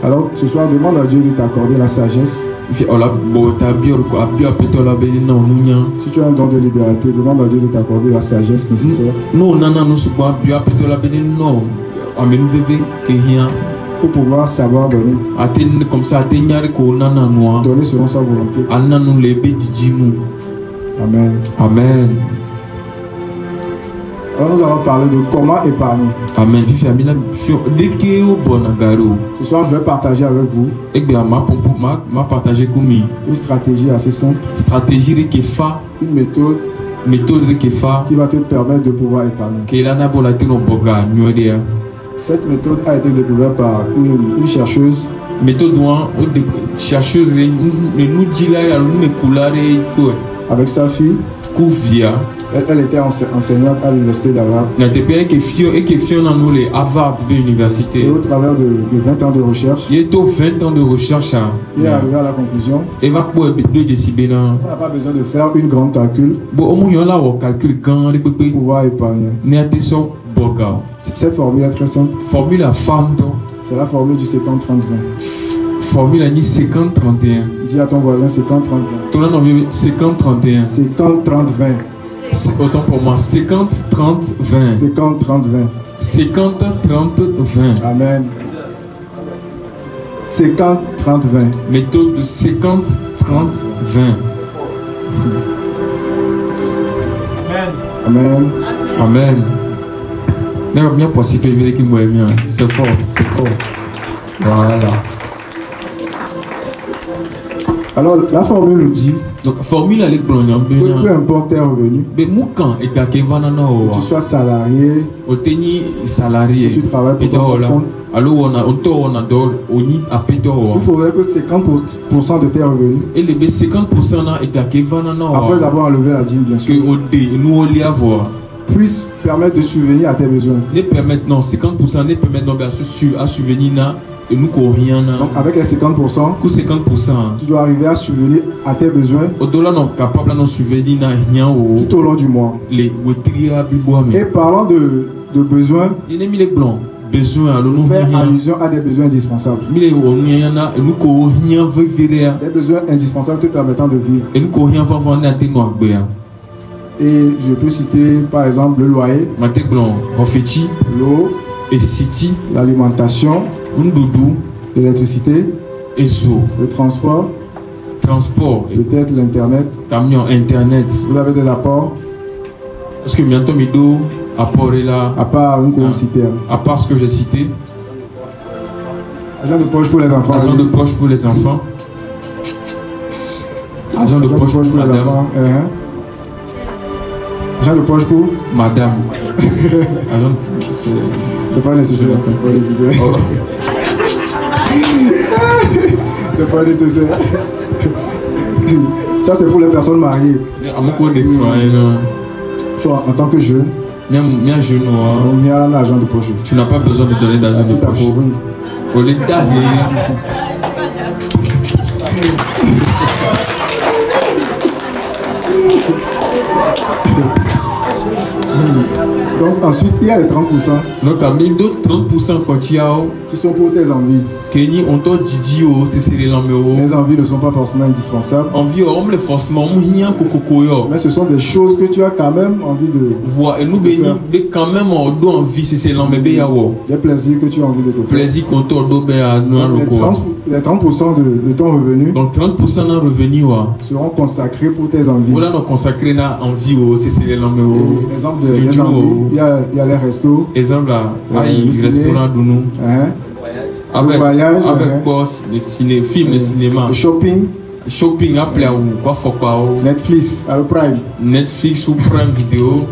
Alors ce soir, demande à Dieu de t'accorder la sagesse. Si tu as un don de libéralité, demande à Dieu de t'accorder la sagesse nécessaire pour pouvoir savoir donner. Donner selon sa volonté. Amen. Amen. Alors nous allons parler de comment épargner. Amen. Ce soir, je vais partager avec vous une stratégie assez simple. Une méthode qui va te permettre de pouvoir épargner. Cette méthode a été découverte par une chercheuse. Avec sa fille. Elle était enseignante à l'université d'Harvard. Et au travers de 20 ans de recherche, il est arrivé à la conclusion qu'on n'a pas besoin de faire une grande calcul pour pouvoir épargner. Cette formule est très simple. C'est la formule du 50-30-20. Formule 50-31. Dis à ton voisin 50-30-20. 50-31. 50-30-20. Autant pour moi, 50-30-20. 50-30-20. 50-30-20. Amen. 50, 30, 20. Méthode de 50, 30, 20. Amen. Amen. D'ailleurs, bien possible, c'est fort, c'est fort. Voilà. Alors, la formule nous dit donc, formule avec peu importe tes revenus, que tu sois salarié, tu travailles pour ton compte, il faudrait que 50% de tes revenus, après avoir enlevé la dîme, bien sûr, puissent permettre de subvenir à tes besoins. Non, 50% ne permettent à subvenir. Et nous rien. Donc avec les 50%, tu dois arriver à subvenir à tes besoins tout au long du mois. Et parlant de besoins, faire allusion à des besoins indispensables. Des besoins indispensables te permettant de vivre. Et je peux citer par exemple le loyer, l'eau, l'alimentation, l'électricité, le transport, peut-être l'internet. Vous avez des apports? Est-ce que bientôt Mido apport est là? À part une cité. À part ce que j'ai cité. Agent de poche pour les enfants. Agent de poche pour les enfants. Agent de poche pour les enfants. Agent de poche pour madame. C'est pas nécessaire. C'est pas nécessaire. Oh. C'est pas nécessaire. Ça, c'est pour les personnes mariées. Toi, en tant que jeune, l'argent de poche. Tu n'as pas besoin de donner d'argent de poche. Pour les Donc ensuite il y a les 30%. Donc à mis d'autres 30% qui sont pour tes envies. Les envies ne sont pas forcément indispensables. Mais ce sont des choses que tu as quand même envie de voir. Et nous bénis quand même envie des plaisirs que tu as envie de te faire. Les 30% de ton revenu. Donc 30% de revenu seront consacrés pour tes envies. Voilà, nous consacrés à envie exemple des envies. Il y a les restos. Exemple là, le restaurant de nous. Avec le voyage, avec boss, les films, le cinéma. Le shopping. Shopping appelé à où? Quoi faut pas? Netflix, à Prime. Netflix ou Prime Vidéo.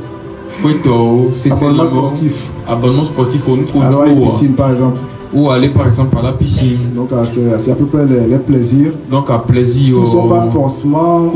Abonnement sportif. Abonnement sportif. Alors à la piscine par exemple. Ou aller par exemple à la piscine. Donc c'est à peu près les plaisirs. Donc à plaisir. Qui ne sont pas forcément.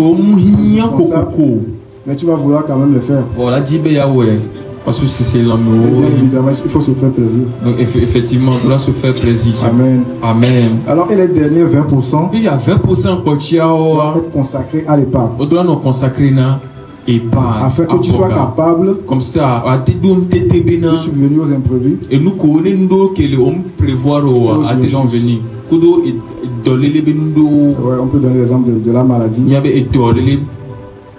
Mais tu vas vouloir quand même le faire. Voilà, dis ouais. Parce que c'est l'amour. Évidemment, il faut se faire plaisir. Donc effectivement, on doit se faire plaisir. Amen. Amen. Alors, et les derniers 20%, il y a 20% qui doivent être consacrés à l'épargne. On doit nous consacrer à l'épargne. Afin que tu sois capable comme ça, de subvenir aux imprévus. Et nous connaissons que l'on prévoit à des subvenir. Ouais, on peut donner l'exemple de la maladie.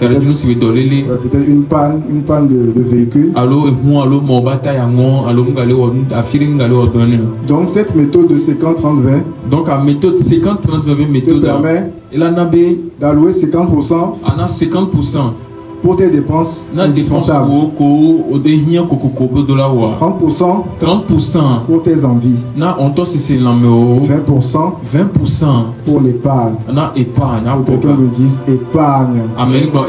Peut-être une panne de véhicule. Donc cette méthode de 50-30-20 donc la méthode 50-30-20 te permet d'allouer 50% pour tes dépenses indispensables. 30% pour tes envies. 20% pour l'épargne. Quelqu'un me dise épargne.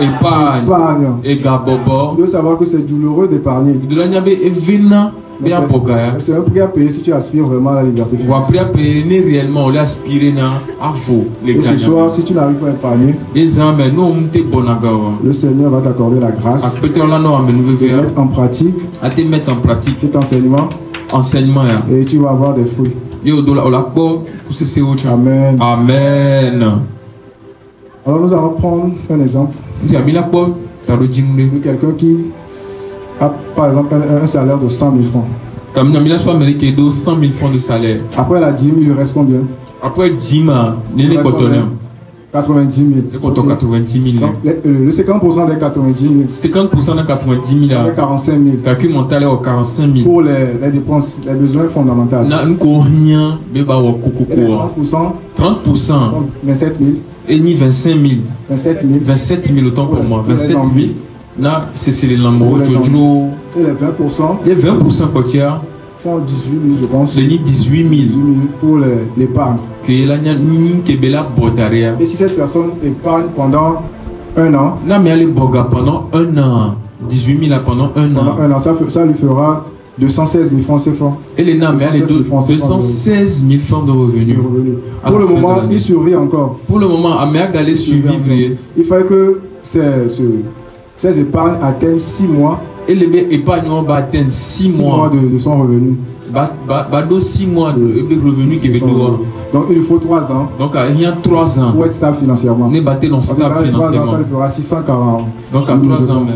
Épargne. Tu dois savoir que c'est douloureux d'épargner. C'est un prix à payer si tu aspires vraiment à la liberté financière. Et ce soir, si tu n'arrives pas à épargner, le Seigneur va t'accorder la grâce de mettre en pratique cet enseignement. Et tu vas avoir des fruits. Amen. Amen. Alors nous allons prendre un exemple de quelqu'un qui a par exemple un salaire de 100 000 francs. 100 000 francs de salaire. Après la dîme, il lui reste combien? Après 10 000, il 90 000. Le compte 90 000. Donc, le 50% des 90 000. 50% des 90 000. 45 000. Calcul mental est 45 000. Pour les dépenses, les besoins fondamentaux. Na rien. Mais bah, 30%. 30%. 27 000. Et ni 25 000. 27 000. 27 000 autant pour moi. 27 000. Là, c'est les lambeaux. Et les 20%. Les 20% potiers. Font 18 000, je pense. Les 18 000. 18 000 pour l'épargne. Et si cette personne épargne pendant un an. Non, mais elle est boga pendant un an. 18 000 pendant un an. Pendant un an, ça lui fera 216 000 francs CFA. Et les nains, mais elle est 216 000 francs de revenus. Pour le moment, il survit encore. Pour le moment, Améag allait survivre. Il fallait que ces épargnes atteignent 6 mois. Et les épargnants vont atteindre 6 mois de son revenu. 6 mois de revenus qui veulent. Donc il faut 3 ans. Donc il y a 3 ans. Pour être stable financièrement. Ne battez dans stable financièrement. Ça lui fera 640. Donc à 3 ans.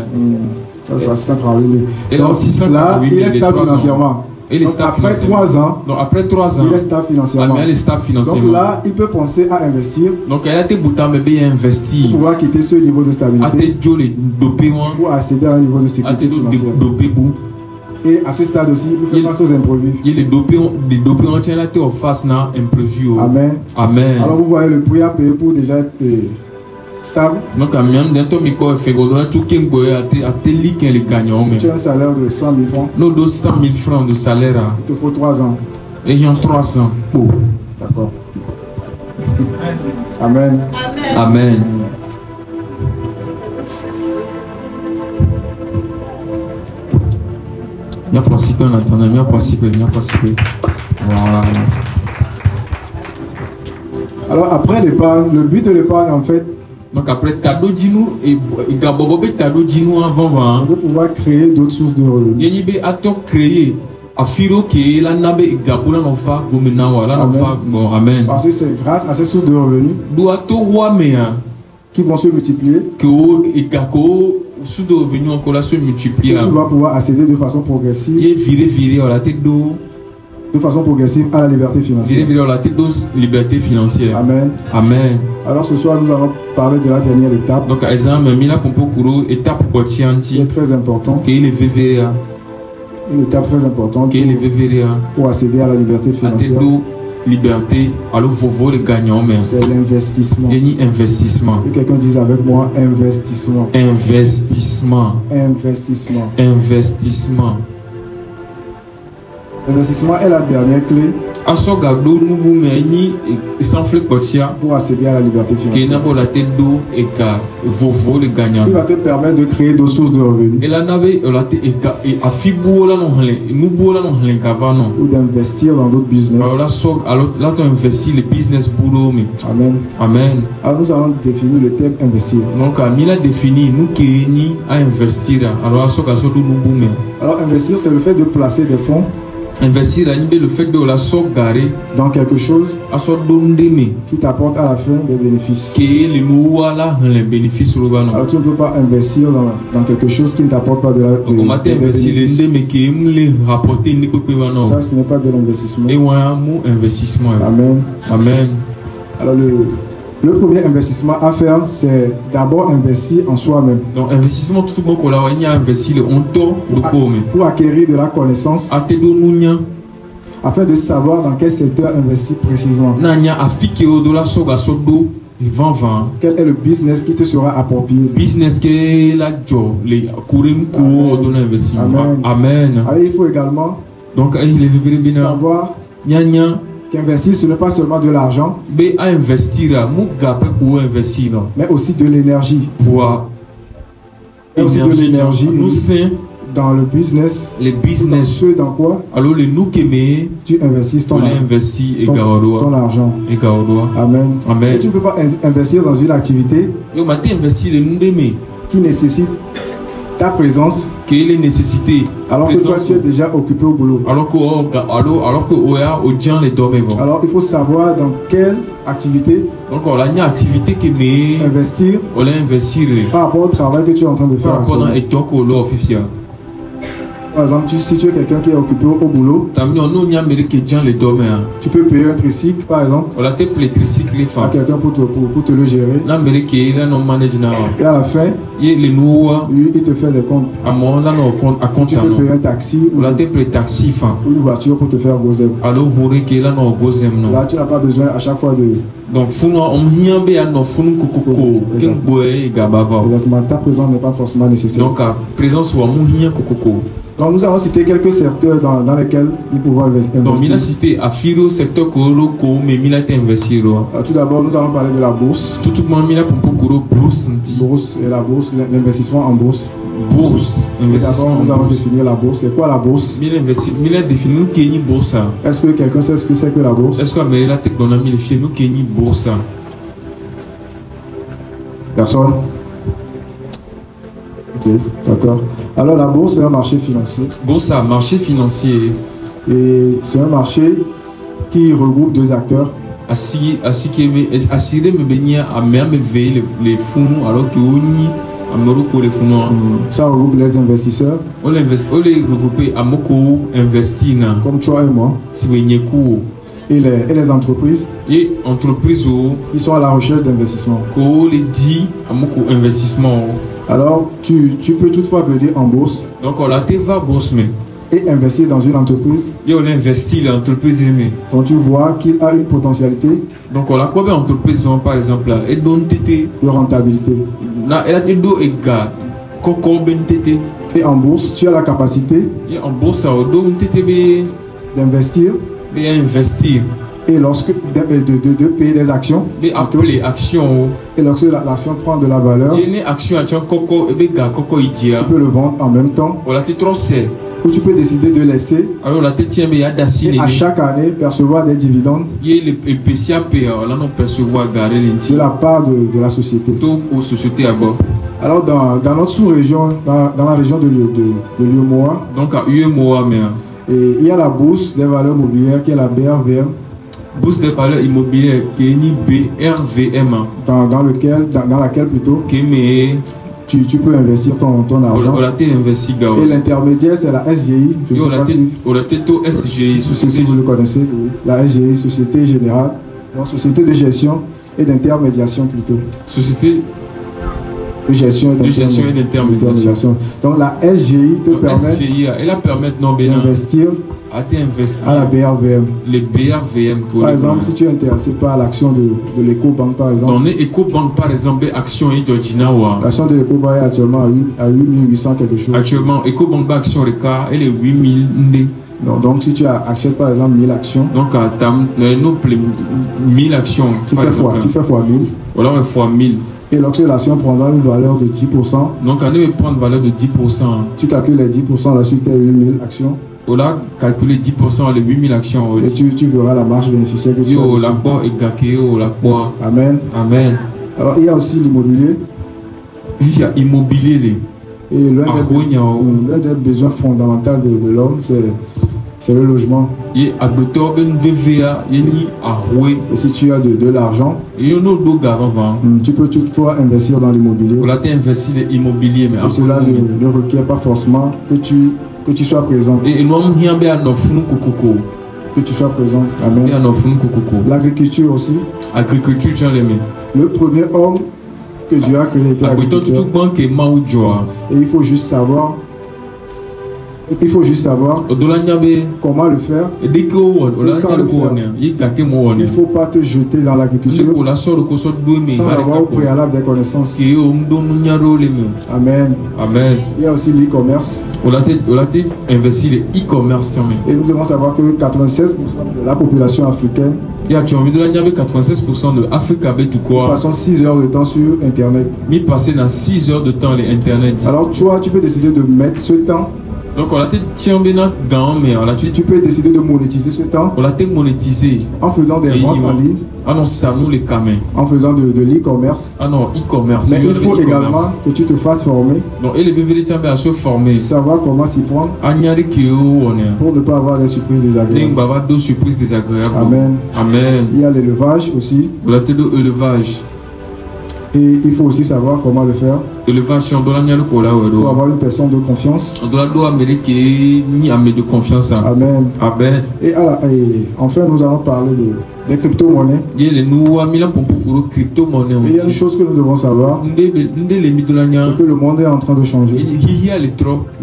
Ça lui fera 640 000. Et donc 640 000. Là, il est stable financièrement. Et les après 3 ans, après 3 ans, il est stable financièrement. Donc là, il peut penser à investir. Donc il a été boutant mais bien investir. Pour pouvoir quitter ce niveau de stabilité. Pour accéder à un niveau de sécurité financière. Et à ce stade aussi, il peut faire face aux imprévus. Il les dopés ont tient la tête en face na imprévu. Amen. Amen. Alors vous voyez le prix à payer pour déjà être stable. Donc à même d'un temps, il peut faire tout ce qui est à télé qui est le gagnant. Si tu as un salaire de 100 000 francs. Nous 200 000 francs de salaire. Il te faut 3 ans. Et il y a 3 ans. D'accord. Amen. Amen. Il y a principe en attendant, il y a principe. Voilà. Alors après l'épargne, le but de l'épargne en fait. Donc après Tado Dino et Gabobobe Tado Dino avant. C'est de pouvoir créer d'autres sources de revenus. Yénibe a tout créé. Afiro qui est la nabe et Gabola n'enfa gomena wala n'enfa bon amen. Parce que c'est grâce à ces sources de revenus. Doit tout wamea. Qui vont se multiplier. Que et Gako sous de revenus encore là se multiplier. Tu vas pouvoir accéder de façon progressive. Et virer à la tête d'eau. De façon progressive à la liberté financière. Virer à la tête d'eau, liberté financière. Amen. Amen. Alors ce soir nous allons parler de la dernière étape. Donc exemple, Mila Pompo Kuro, étape qui est très importante. Qui est le VVA. Une étape très importante. Qui est le VVA. Pour accéder à la liberté financière. Liberté, alors vous les gagnants même. C'est l'investissement. Et investissement. Que quelqu'un dise avec moi investissement. Investissement. Investissement. Investissement. L'investissement est la dernière clé pour accéder à la liberté financière. Il va te permettre de créer d'autres sources de revenus. Ou d'investir dans d'autres business. Amen. Amen. Alors nous allons définir le terme investir. Donc, il a défini nous qui à investir. Alors investir, c'est le fait de placer des fonds. Investir le fait de la sauvegarder dans quelque chose qui t'apporte à la fin des bénéfices. Alors tu ne peux pas investir dans quelque chose qui ne t'apporte pas des bénéfices. Ça, ce n'est pas de l'investissement. Amen. Amen. Alors le premier investissement à faire, c'est d'abord investir en soi-même. Donc, investissement, tout le monde a investi pour acquérir de la connaissance, afin de savoir dans quel secteur investir précisément. Quel est le business qui te sera approprié? Business qui est la job, les Amen. Amen. Alors, il faut également savoir qu'investir, ce n'est pas seulement de l'argent, mais aussi de l'énergie. Et aussi de l'énergie dans le business. Les business. Ce dans quoi? Alors les nous qui tu investis ton argent. Amen. Amen. Et tu ne peux pas investir dans une activité qui nécessite ta présence, alors que toi tu es déjà occupé au boulot. Alors il faut savoir dans quelle activité investir par rapport au travail que tu es en train de faire. Par exemple, si tu es quelqu'un qui est occupé au boulot, tu peux payer un tricycle, par exemple, à quelqu'un pour te le gérer. Et à la fin, il te fait des comptes. Tu peux payer un taxi ou une voiture pour te faire gozem. Là, tu n'as pas besoin à chaque fois de... Donc, exactement, ta présence n'est pas forcément nécessaire. Donc, présence ou donc nous allons citer quelques secteurs dans lesquels nous pouvons investir. Donc, il a cité à Firo secteur tout d'abord, nous allons parler de la bourse. Bourse et la bourse, l'investissement en bourse. Bourse. D'abord, nous allons définir la bourse. C'est quoi la bourse? Est-ce que quelqu'un sait ce que c'est que la bourse? Est-ce que bourse? Personne? Ok, d'accord. Alors la bourse, c'est un marché financier. Bourse, un marché financier. Et c'est un marché qui regroupe deux acteurs. Assis les fonds alors que ça regroupe les investisseurs. On les regroupe à Moko investir. Comme toi et moi. Et les entreprises. Et entreprises qui sont à la recherche d'investissement. Les dit à Moko investissement. Alors tu peux toutefois venir en bourse. Donc on a été va bourse mais. Et investir dans une entreprise. Et on investit l'entreprise aimée. Donc tu vois qu'il a une potentialité. Donc on a quoi entreprise par exemple et de rentabilité. Et en bourse, tu as la capacité d'investir. Et lorsque de payer des actions. Et lorsque l'action prend de la valeur, tu peux le vendre en même temps. Ou tu peux décider de laisser et à chaque année percevoir des dividendes de la part de la société. Alors dans notre sous-région, dans la région de l'UEMOA, il y a la bourse des valeurs mobilières qui est la BRVM. Bourse des valeurs immobilières qui est une BRVM. Dans laquelle plutôt tu peux investir ton argent. Et l'intermédiaire, c'est la SGI. Je ne sais pas si vous le connaissez. La SGI, Société Générale, Société de gestion et d'intermédiation plutôt. Société de gestion et d'intermédiation. Donc la SGI te permet d'investir à la BRVM. Les BRVM. Par exemple, si tu es intéressé par l'action de l'EcoBank, par exemple. Dans l'EcoBank, par exemple, action et Georginawa. L'action de l'EcoBank est actuellement à 8800 quelque chose. Actuellement, EcoBank action le cas, elle est 8000. Donc si tu achètes par exemple 1000 actions. Donc à 1000 actions. Tu fais fois 1000. Voilà, on fois 1000. Et lorsque l'action prendra une valeur de 10%. Donc on va prendre une valeur de 10%. Tu calcules les 10% la suite est 8000 actions. On a calculé 10% les 8000 actions. Et tu verras la marge bénéficiaire que tu as. Amen. Amen. Alors il y a aussi l'immobilier. Il y a immobilier. Et l'un des besoins fondamentaux de l'homme, c'est le logement. Et si tu as de l'argent, tu peux toutefois investir dans l'immobilier. Et cela ne requiert pas forcément que tu sois présent. Que tu sois présent. Amen. L'agriculture aussi. Agriculture, j'en l'aime. Le premier homme que Dieu a créé était agriculteur. Et il faut juste savoir comment le faire. Et quand le faire. Il ne faut pas te jeter dans l'agriculture sans avoir au préalable des connaissances. Amen. Amen. Il y a aussi l'e-commerce. On a investi le e-commerce. Et nous devons savoir que 96% de la population africaine, 96% de l'Afrique passons 6 heures de temps sur Internet. Passer dans 6 heures de temps les Internet. Alors tu peux décider de mettre ce temps. Donc on a tu peux décider de monétiser ce temps. On l'a monétisé en faisant des ventes en ligne. Ah non, ça nous les camés. En faisant de l'e-commerce. Ah non, e-commerce. Mais il faut également que tu te fasses former. Donc et les vérités à se former. Savoir comment s'y prendre. Pour ne pas avoir des surprises désagréables. Amen. Amen. Il y a l'élevage aussi. On a l'élevage. Et il faut aussi savoir comment le faire. Il faut avoir une personne de confiance. Amen. Amen. Et enfin, nous allons parler des crypto-monnaies. Et il y a une chose que nous devons savoir, c'est que le monde est en train de changer.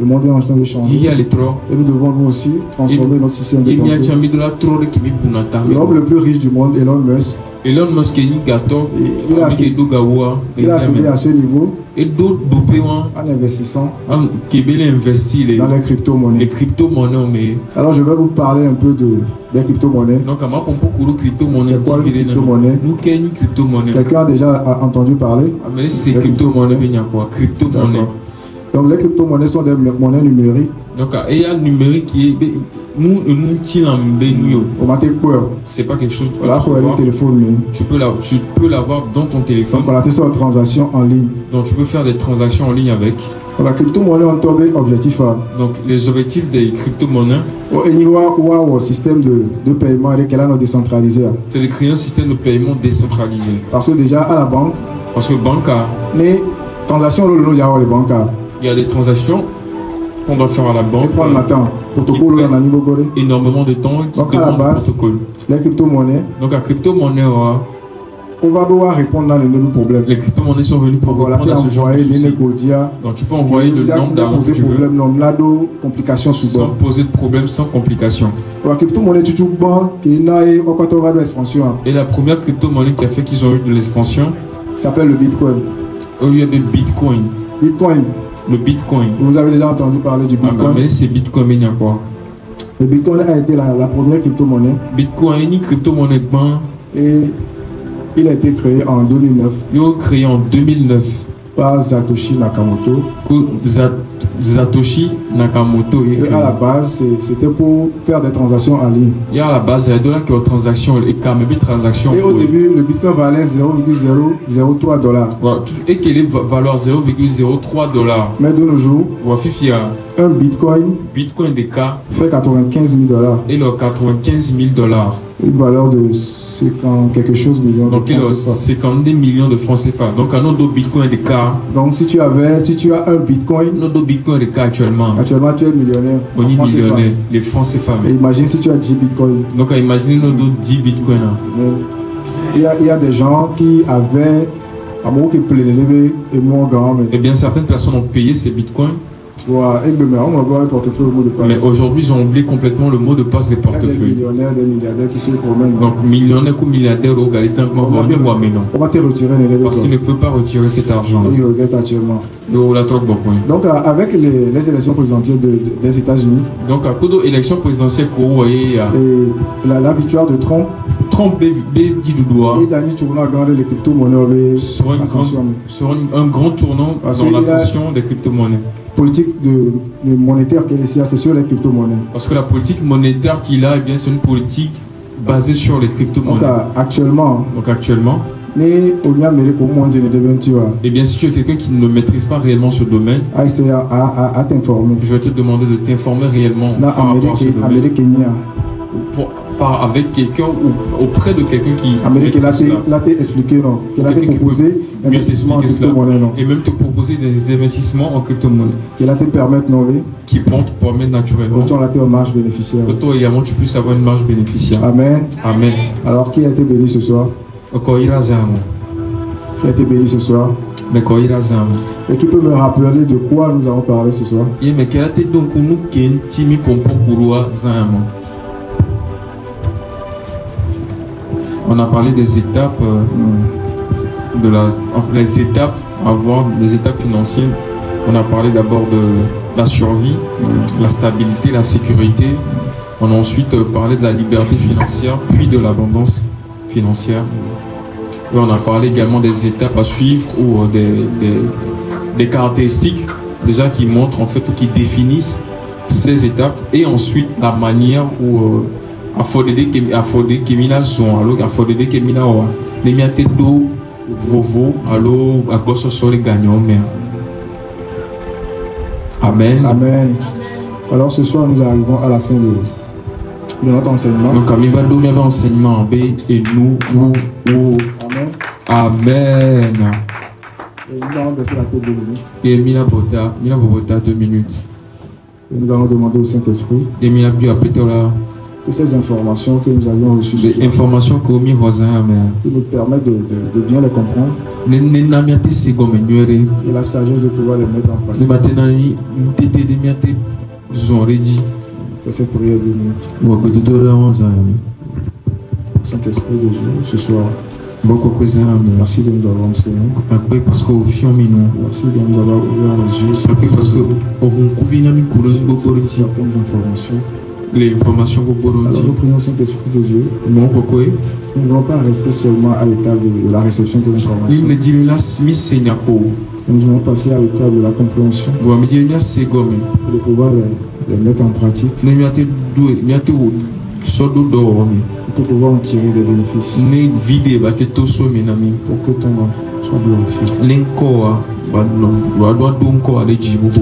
Le monde est en train de changer. Et nous devons nous aussi transformer notre système de pensée. L'homme le plus riche du monde, Elon Musk, il a accédé à ce niveau en investissant dans les crypto-monnaies. Alors je vais vous parler un peu des crypto-monnaies. C'est quoi une crypto-monnaie? Quelqu'un a déjà entendu parler? Donc les crypto-monnaies sont des monnaies numériques. Donc il y a numérique qui est c'est pas quelque chose que tu peux l'avoir dans ton téléphone. Donc on a des transactions en ligne. Donc tu peux faire des transactions en ligne avec. Donc la crypto-monnaie ont tombé objectif. Donc les objectifs des crypto-monnaies. Au système de paiement décentralisé. C'est de créer un système de paiement décentralisé. Parce que déjà à la banque. Parce que banca. Les transactions les banques. Il y a des transactions qu'on doit faire à la banque. Énormément de temps. Donc à la base, les crypto-monnaies. Donc la crypto-monnaie, on va devoir répondre dans le même problème. Les crypto-monnaies sont venues pour répondre à ce genre de soucis. Donc tu peux envoyer le nombre d'argent que tu veux sans poser de problème, sans complication. La crypto-monnaie et la première crypto-monnaie qui a fait qu'ils ont eu de l'expansion s'appelle le Bitcoin. Il y a le Bitcoin. Le Bitcoin. Vous avez déjà entendu parler du Bitcoin? Mais c'est Bitcoin, mais il y a quoi? Le Bitcoin a été la première crypto-monnaie. Bitcoin est une crypto-monnaie. Et il a été créé en 2009. Il a été créé en 2009 par Satoshi Nakamoto. Satoshi Nakamoto. Et à la base, c'était pour faire des transactions en ligne. Et à la base, il y a de la transactions et quand même des transactions. Et au début, le Bitcoin valait 0,003 $. Et quelle est valeur 0,03 $. Mais de nos jours, un Bitcoin de cas fait 95 000 $. Et le 95 000 $. Une valeur de 50 quelque chose millions. Donc il a 52 millions de francs CFA. Donc un autre Bitcoin de cas. Donc si tu as un Bitcoin, notre Bitcoin de cas actuellement tu es millionnaire. On est millionnaire. Les francs CFA. Et imagine si tu as 10 Bitcoin. Donc imaginez nos 10 Bitcoins. Il y a des gens qui avaient et bien certaines personnes ont payé ces Bitcoins. Mais aujourd'hui, ils ont oublié complètement le mot de passe des portefeuilles. Des millionnaires, des milliardaires qui se promènent. Donc, millionnaires ou milliardaires, on va te retirer parce qu'il ne peut pas retirer cet argent. Et il regrette actuellement. Donc, avec les élections présidentielles des États-Unis, donc, à cause de l'élection présidentielle, et la victoire de Trump, les crypto-monnaies sur un grand tournant dans l'ascension des crypto-monnaies. Politique monétaire qu'il y a, c'est sur les crypto-monnaies. Parce que la politique monétaire qu'il a, c'est une politique basée sur les crypto-monnaies. Donc actuellement, et bien si tu es quelqu'un qui ne maîtrise pas réellement ce domaine, à t'informer. Je vais te demander de t'informer réellement par rapport à ce domaine. Avec quelqu'un ou auprès de quelqu'un qui l'a expliqué, qu'il a proposé investissement en crypto-monnaie, et même te proposer des investissements en crypto-monnaie qui va te permettre qui vont te permettre naturellement une marge bénéficiaire. Toi également tu puisses avoir une marge bénéficiaire. Amen. Amen. Alors qui a été béni ce soir? Qui a été béni ce soir? Et qui peut me rappeler de quoi nous avons parlé ce soir? On a parlé des étapes les étapes avant les étapes financières. On a parlé d'abord de la survie, la stabilité, la sécurité. On a ensuite parlé de la liberté financière, puis de l'abondance financière. Et on a parlé également des étapes à suivre ou des caractéristiques déjà qui montrent en fait ou qui définissent ces étapes, et ensuite la manière où afodede kemina zon alo afodede kemina wa nemiate do vovo alo agboso sori gagnant mais amen. Amen. Alors ce soir nous arrivons à la fin de notre enseignement. Donc il va donner l'enseignement et nous. Amen. Amen. Et nous allons baisser la tête 2 minutes. Et Mila Bobota 2 minutes. Et nous allons demander au Saint-Esprit Et Mila Biapetola. Que ces informations que nous avions reçues ce Les soir, informations que nous qui nous permettent de bien les comprendre et la sagesse de pouvoir les mettre en pratique. Fais cette prière 2 minutes. Saint-Esprit de Dieu, ce soir, merci de nous avoir enseigné. Merci de nous avoir ouvert les yeux sur certaines informations. Les informations que vous Alors nous prions Saint-Esprit de Dieu. Nous ne voulons pas rester seulement à l'étape de la réception de l'information. Nous voulons passer à l'étape de la compréhension et de pouvoir les mettre en pratique pour pouvoir en tirer des bénéfices pour que ton nom soit glorifié.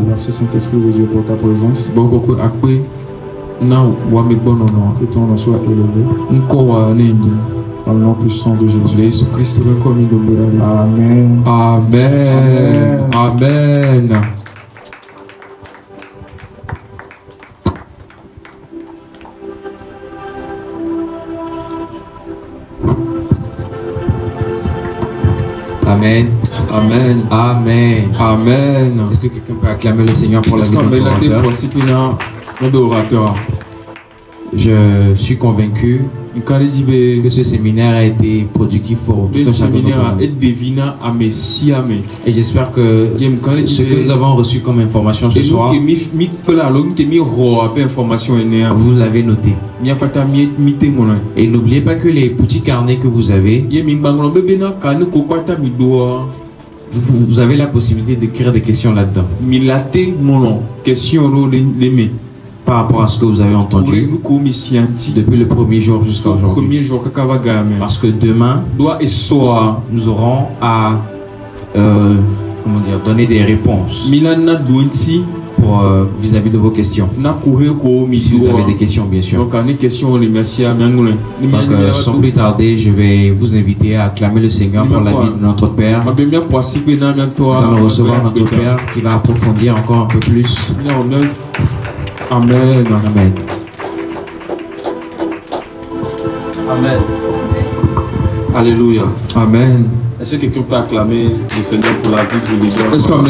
Merci Saint-Esprit de Dieu pour ta présence. Que ton nom soit élevé dans le nom puissant de Jésus. Amen. Amen. Amen. Amen. Amen. Amen. Amen. Est-ce que quelqu'un peut acclamer le Seigneur pour la vie de notre orateur? Je suis convaincu que ce séminaire a été productif pour tout un chacun d'entre nous. Et j'espère que ce que nous avons reçu comme information ce soir, vous l'avez noté. Et n'oubliez pas que les petits carnets que vous avez, vous avez la possibilité d'écrire des questions là-dedans. Par rapport à ce que vous avez entendu depuis le premier jour jusqu'à aujourd'hui. Parce que demain, nous aurons à donner des réponses pour vis-à-vis de vos questions. Si vous avez des questions, bien sûr. Donc, sans plus tarder, je vais vous inviter à acclamer le Seigneur pour la vie de notre Père. Nous allons recevoir notre Père qui va approfondir encore un peu plus. Amen. Amen. Amen. Alléluia. Amen. Est-ce que quelqu'un peut acclamer le Seigneur pour la vie du leader? Est-ce qu'on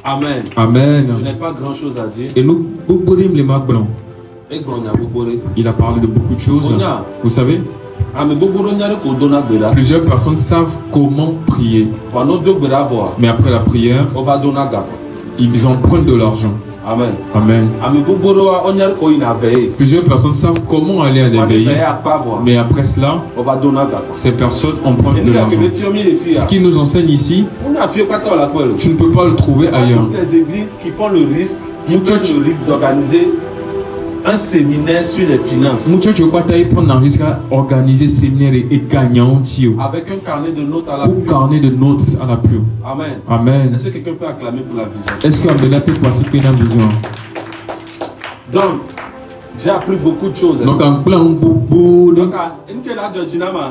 Amen. Amen. Je n'ai pas grand chose à dire. Et nous, il a parlé de beaucoup de choses. Vous savez, plusieurs personnes savent comment prier. Mais après la prière, ils empruntent de l'argent. Amen. Amen. Plusieurs personnes savent comment aller à l'éveil. Mais après cela, ces personnes empruntent de l'argent. Ce qui nous enseigne ici, tu ne peux pas le trouver ailleurs. Toutes les églises qui font le risque, d'organiser un séminaire sur les finances. Prendre un risque à organiser séminaire et gagnant avec un carnet de notes à la pluie. Carnet de notes à la pluie. Amen. Amen. Est-ce que quelqu'un peut acclamer pour la vision? Est-ce qu'Amela peut participer dans la vision? Donc, j'ai appris beaucoup de choses. Donc,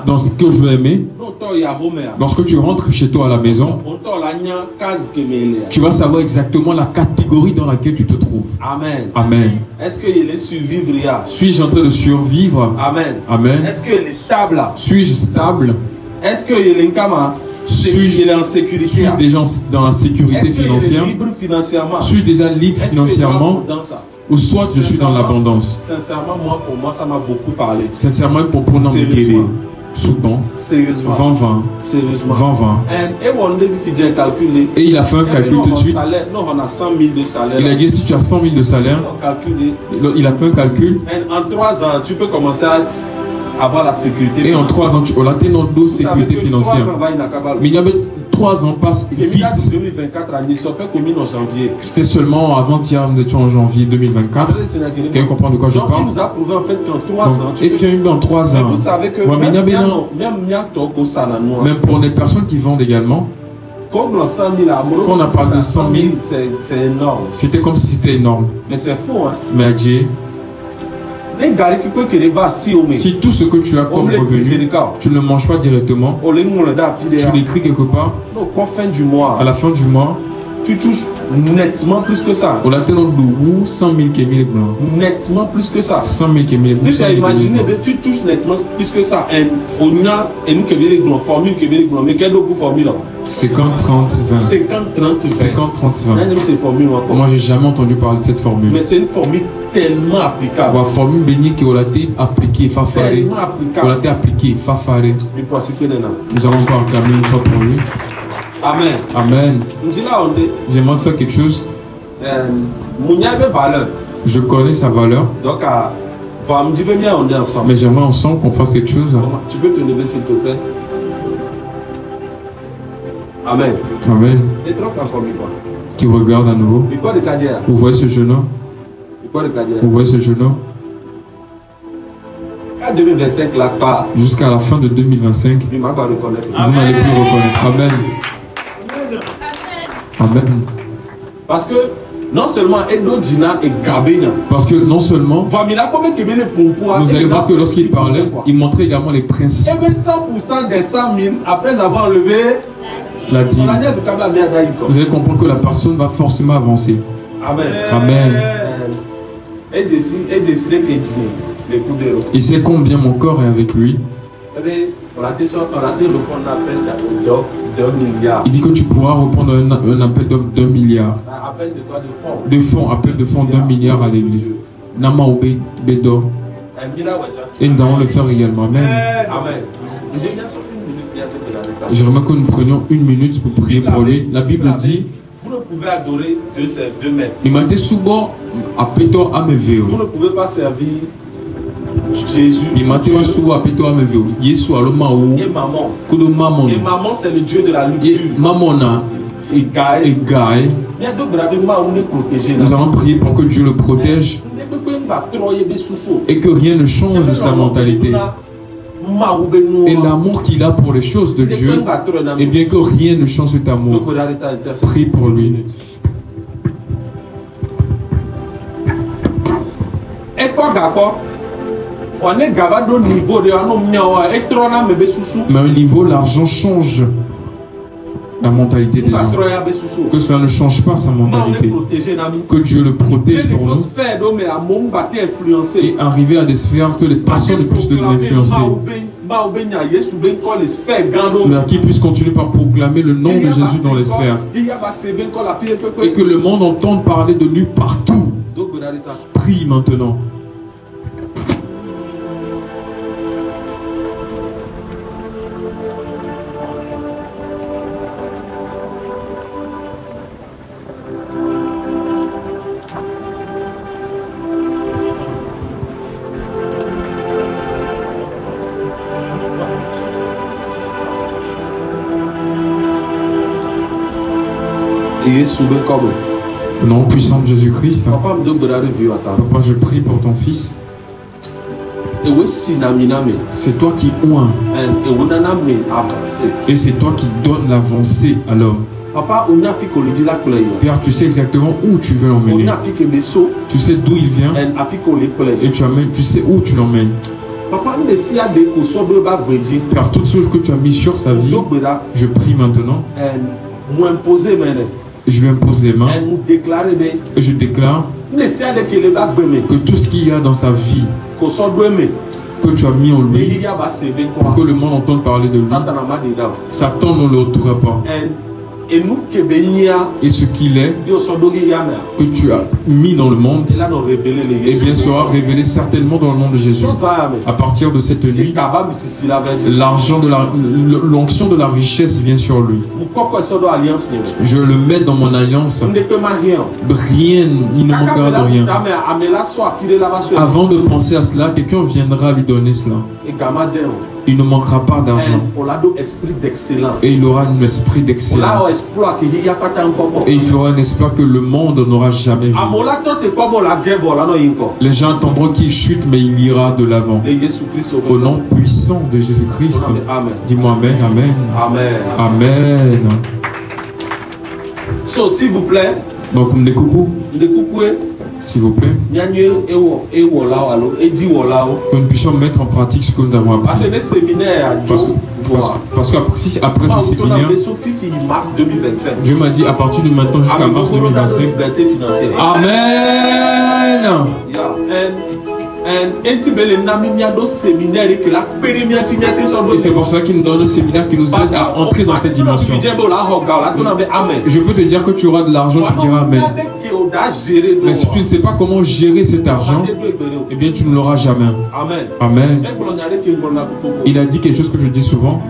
dans ce que je veux aimer, lorsque tu rentres chez toi à la maison, tu vas savoir exactement la catégorie dans laquelle tu te trouves. Amen. Amen. Est-ce qu'il est survivre? Suis-je en train de survivre? Amen. Amen. Est-ce qu'il est stable? Suis-je stable? Est-ce qu'il est en suis-je en sécurité? Suis-je déjà dans la sécurité financière? Suis-je déjà libre financièrement? Ou soit je suis dans l'abondance. Sincèrement, pour moi, ça m'a beaucoup parlé. Sincèrement, pour nous guérir. Souvent. Sérieusement. 20-20. Sérieusement. 20-20. Et il a fait un calcul tout de suite. Non, on a 100 000 de salaire. Il a dit si tu as 100 000 de salaire, il a fait un calcul. En 3 ans, tu peux commencer à avoir la sécurité. Et en 3 ans, tu as la sécurité financière. Mais il y avait 3 ans passent vite. C'était seulement avant-hier, nous étions en janvier 2024. Quelqu'un comprend de quoi je parle? Il nous a prouvé en fait qu'en 3 ans. Et en 3 ans. Vous savez que même pour les personnes qui vendent également, quand on a parlé de 100 000, c'est énorme. C'était comme si c'était énorme. Mais c'est faux, hein? Mais Dieu. Si tout ce que tu as comme revenu, tu ne le manges pas directement, tu l'écris quelque part, à la fin du mois, tu touches nettement plus que ça. Nettement plus que ça. 100 000 kémilés. Tu as imaginé, tu touches nettement plus que ça. On a une formule mais quelle autre formule? 50, 30, 20. 50, 30, 20. 50, 30, 20. Moi, j'ai jamais entendu parler de cette formule. Mais c'est une formule tellement applicable. La formule bénie qui a été appliquée, fafaré. Tellement applicable. On a été appliquée, fafaré. Nous allons encore acclamer une fois pour lui. Amen. Amen. J'aimerais faire quelque chose. Je connais sa valeur. Donc, mais j'aimerais ensemble qu'on fasse quelque chose. Tu peux te lever s'il te plaît. Amen. Amen. Et trop qui regarde à nouveau. Vous voyez ce jeune homme? Vous voyez ce jeune homme? Jusqu'à la fin de 2025, vous n'allez plus reconnaître. Amen. Amen. Parce que non seulement vous allez voir que lorsqu'il parlait, il montrait également les principes. 100% des 100 000 après avoir enlevé la dîme. Vous allez comprendre que la personne va forcément avancer. Amen. Amen. Il sait combien mon corps est avec lui. Il dit que tu pourras répondre un appel d'offre d'1 milliard. De fonds, appel de fonds d'1 milliard à l'église. Nama Obe Bedo. Et nous allons le faire également. Amen. J'aimerais que nous prenions 1 minute pour prier pour lui. La Bible dit. Vous ne pouvez adorer de ces 2 mètres. Il m'a dit souvent à Pétor à me ver. Vous ne pouvez pas servir Jésus. Il m'a dit souvent à Pétor à me ver. Yesu a le maou. Et maman. Kudo maman. Et maman c'est le Dieu de la luxure. Maman na. Et Gaï. Nous allons prier pour que Dieu le protège et que rien ne change de sa mentalité. Et l'amour qu'il a pour les choses de Dieu, et bien que rien ne change cet amour. Prie pour lui. Mais au niveau, l'argent change la mentalité des gens. Que cela ne change pas sa mentalité. Que Dieu le protège pour nous. Et arriver à des sphères que les personnes ne puissent l'influencer. Mais qui puisse continuer par proclamer le nom de Jésus dans les sphères. Et que le monde entende parler de lui partout. Prie maintenant. Au nom puissant de Jésus-Christ. Papa, je prie pour ton fils. C'est toi qui oins. Et c'est toi qui donnes l'avancée à l'homme. Père, tu sais exactement où tu veux l'emmener. Tu sais d'où il vient. Et tu sais où tu l'emmènes. Père, toutes choses que tu as mis sur sa vie, je prie maintenant. Je lui impose les mains et je déclare que tout ce qu'il y a dans sa vie que tu as mis en lui, pour que le monde entende parler de lui, Satan ne le retrouvera pas. Et ce qu'il est, que tu as mis dans le monde, et bien sera révélé certainement dans le nom de Jésus. À partir de cette nuit, l'argent de l'onction de la richesse vient sur lui. Je le mets dans mon alliance. Rien, il ne manquera de rien. Avant de penser à cela, quelqu'un viendra lui donner cela. Il ne manquera pas d'argent. Et il aura un esprit d'excellence. Et il fera un exploit que le monde n'aura jamais vu. Les gens attendront qu'il chute, mais il ira de l'avant. Au nom puissant de Jésus-Christ. Dis-moi Amen, Amen. Amen. Amen. So, s'il vous plaît. Donc, coucou. S'il vous plaît, que nous puissions mettre en pratique ce que nous avons appris. Parce qu'après ce séminaire, Dieu m'a dit à partir de maintenant jusqu'à mars 2025. Amen. Et c'est pour cela qu'il nous donne le séminaire qui nous aide à entrer dans cette dimension. Je peux te dire que tu auras de l'argent, tu diras Amen. Mais si tu ne sais pas comment gérer cet argent, eh bien tu ne l'auras jamais. Amen. Il a dit quelque chose que je dis souvent.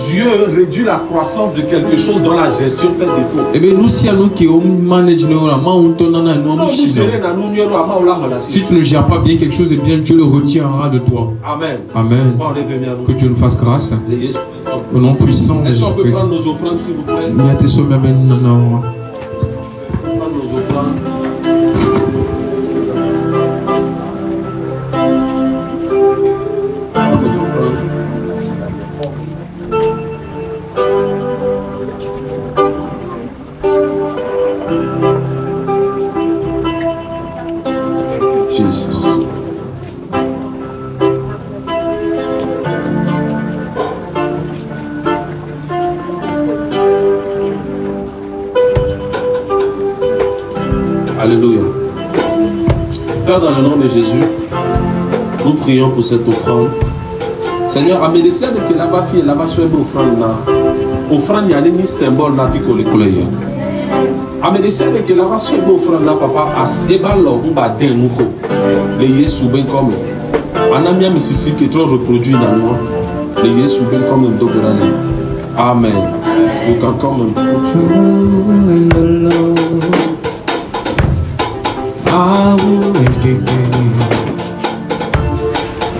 Dieu réduit la croissance de quelque chose dont la gestion fait défaut. Eh bien nous si nous qui manage si tu ne gères pas bien quelque chose, et bien Dieu le retirera de toi. Amen. Amen. Que Dieu nous fasse grâce. Au nom puissant de Jésus Christ. Est-ce qu'on peut prendre nos offrandes, s'il vous plaît? Alléluia. Père, dans le nom de Jésus, nous prions pour cette offrande. Seigneur, amédécia de que là-bas, fille, là-bas, soit une offrande là. Offrande, il y a des symboles là qui collent. Amédécia de que là-bas, soit une offrande là, papa, à Sebalo, ou à Denouko, les Yesou ben comme. Anamia Mississippi qui est trop reproduit dans moi. Les Yesou ben comme un Dogorane. Amen. Nous cantons même.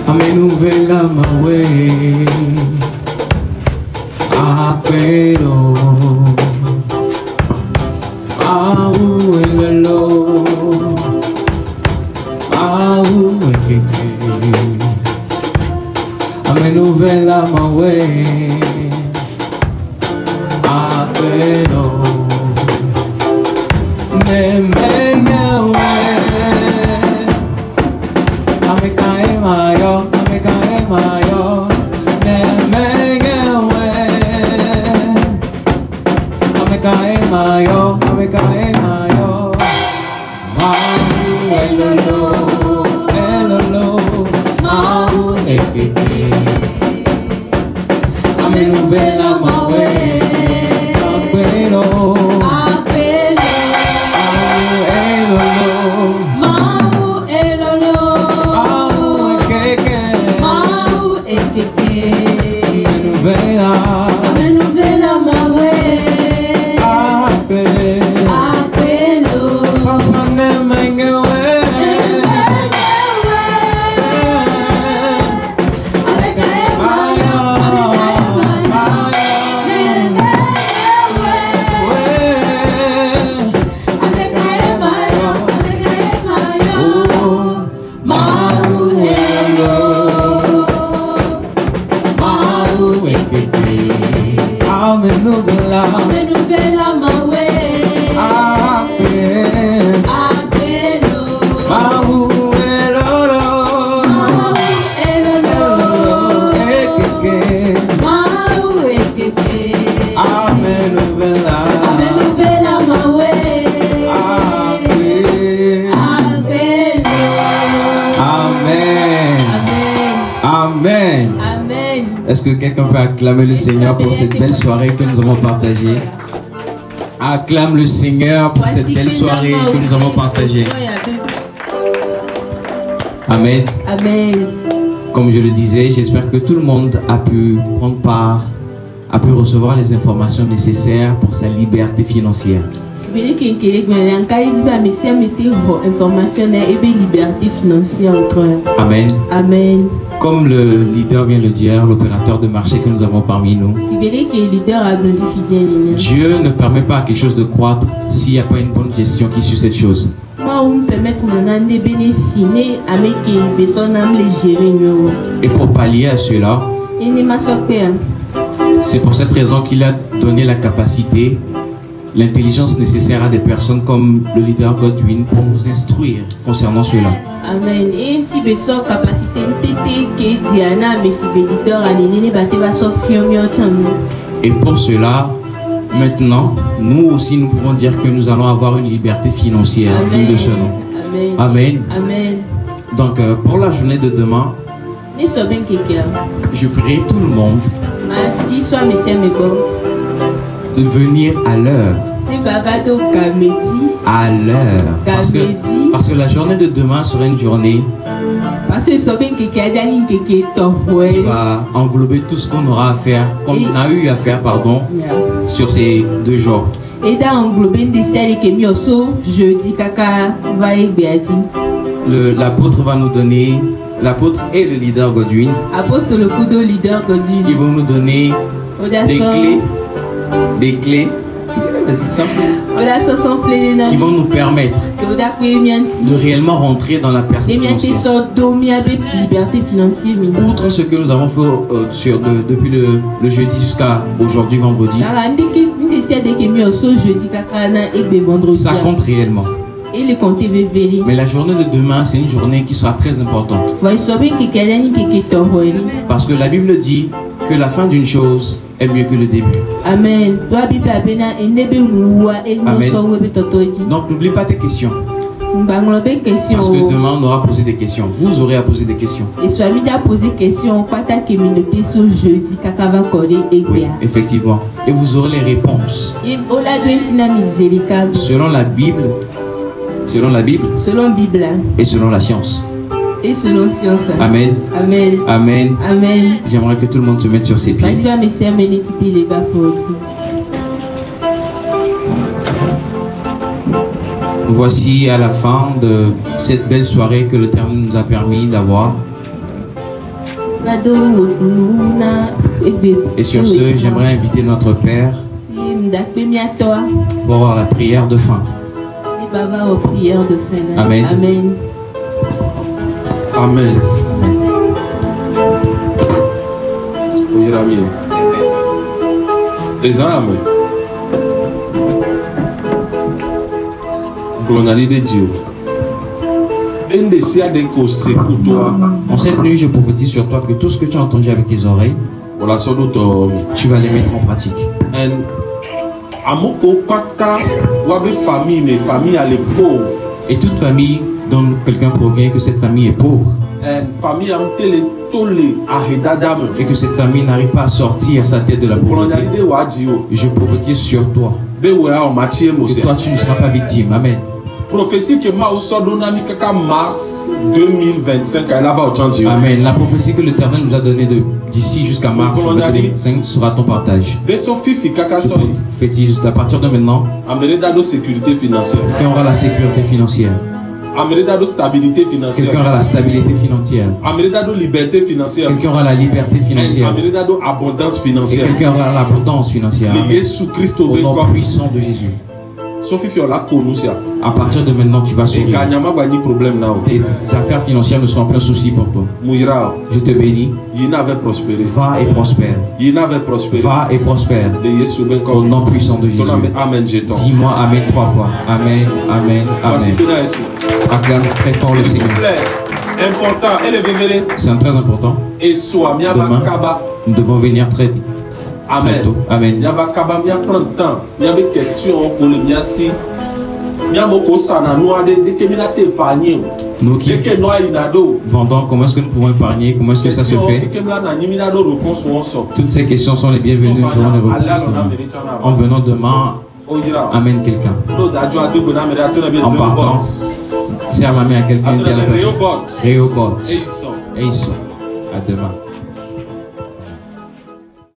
Amenuvela mawe apero auelelo auekeke amenuvela mawe apero nemenyawe amekae mayo mayo nemenyewe amekae mayo mau elolo mau ekeke amenuvela mawe apelo Amenuvela mawe apelo papa nemenyewe amenuvela mawe apelo mau elolo ekeke amenuvela mawe apelo. Amen. Est-ce que quelqu'un peut acclamer le Seigneur pour cette belle soirée que nous avons partagée? Acclame le Seigneur pour cette belle soirée que nous avons partagée. Amen. Amen. Comme je le disais, j'espère que tout le monde a pu prendre part, a pu recevoir les informations nécessaires pour sa liberté financière. Amen. Amen. Comme le leader vient de le dire, l'opérateur de marché que nous avons parmi nous, Dieu ne permet pas à quelque chose de croître s'il n'y a pas une bonne gestion qui suit cette chose. Et pour pallier à cela, c'est pour cette raison qu'il a donné la capacité l'intelligence nécessaire à des personnes comme le leader Godwin pour nous instruire concernant cela. Amen. Et pour cela, maintenant, nous aussi, nous pouvons dire que nous allons avoir une liberté financière digne de ce nom. Amen. Amen. Amen. Donc, pour la journée de demain, je prie tout le monde de venir à l'heure. À l'heure. Parce que la journée de demain sera une journée qui va englober tout ce qu'on aura à faire, qu'on a eu à faire, pardon, sur ces 2 jours. L'apôtre va nous donner, l'apôtre et le leader Godwin, ils vont nous donner des clés qui vont nous permettre de réellement rentrer dans la personne financière. Outre ce que nous avons fait depuis le jeudi jusqu'à aujourd'hui, vendredi, ça compte réellement. Mais la journée de demain, c'est une journée qui sera très importante. Parce que la Bible dit que la fin d'une chose est mieux que le début. Amen. Amen. Donc n'oublie pas tes questions. Parce que demain on aura posé des questions. Vous aurez à poser des questions. Oui, effectivement. Et vous aurez les réponses. Selon la Bible. Selon la Bible. Selon Bible. Et selon la science. Et selon science. Amen. Amen. Amen. Amen. J'aimerais que tout le monde se mette sur ses pieds. Voici à la fin de cette belle soirée que l'Éternel nous a permis d'avoir. Et sur ce, j'aimerais inviter notre Père pour la prière de fin. Amen. Amen. Amen. Les âmes. De Dieu. En cette nuit, je prophétise sur toi que tout ce que tu as entendu avec tes oreilles, tu vas les mettre en pratique. Et toute famille dont quelqu'un provient, que cette famille est pauvre, et que cette famille n'arrive pas à sortir sa tête de la pauvreté, je prophétise sur toi. Et toi, tu ne seras pas victime. Amen. Prophétie que mars 2025 Amen. La prophétie que l'Éternel nous a donnée d'ici jusqu'à mars 2025 sera ton partage. Fétiche à partir de maintenant. Quelqu'un aura la sécurité financière. Quelqu'un aura la stabilité financière. Quelqu'un aura la liberté financière. Et quelqu'un aura l'abondance financière. Au nom puissant de Jésus. À partir de maintenant, tu vas sourire. Tes affaires financières ne sont en plein souci pour toi. Je te bénis. Va et prospère. Va et prospère. Au nom puissant de Jésus. Dis-moi Amen 3 fois. Amen, Amen, Amen. Acclame très fort le Seigneur. C'est très important. Demain, nous devons venir très vite. Amen. Amen. Nous qui vendons, comment est-ce que nous pouvons épargner? Comment est-ce que ça se fait? Toutes ces questions sont les bienvenues. Nous aurons les réponses. En venant demain, amène quelqu'un. En partant, serre la main à quelqu'un et dis à la personne: Réobot. Et ils sont. À demain.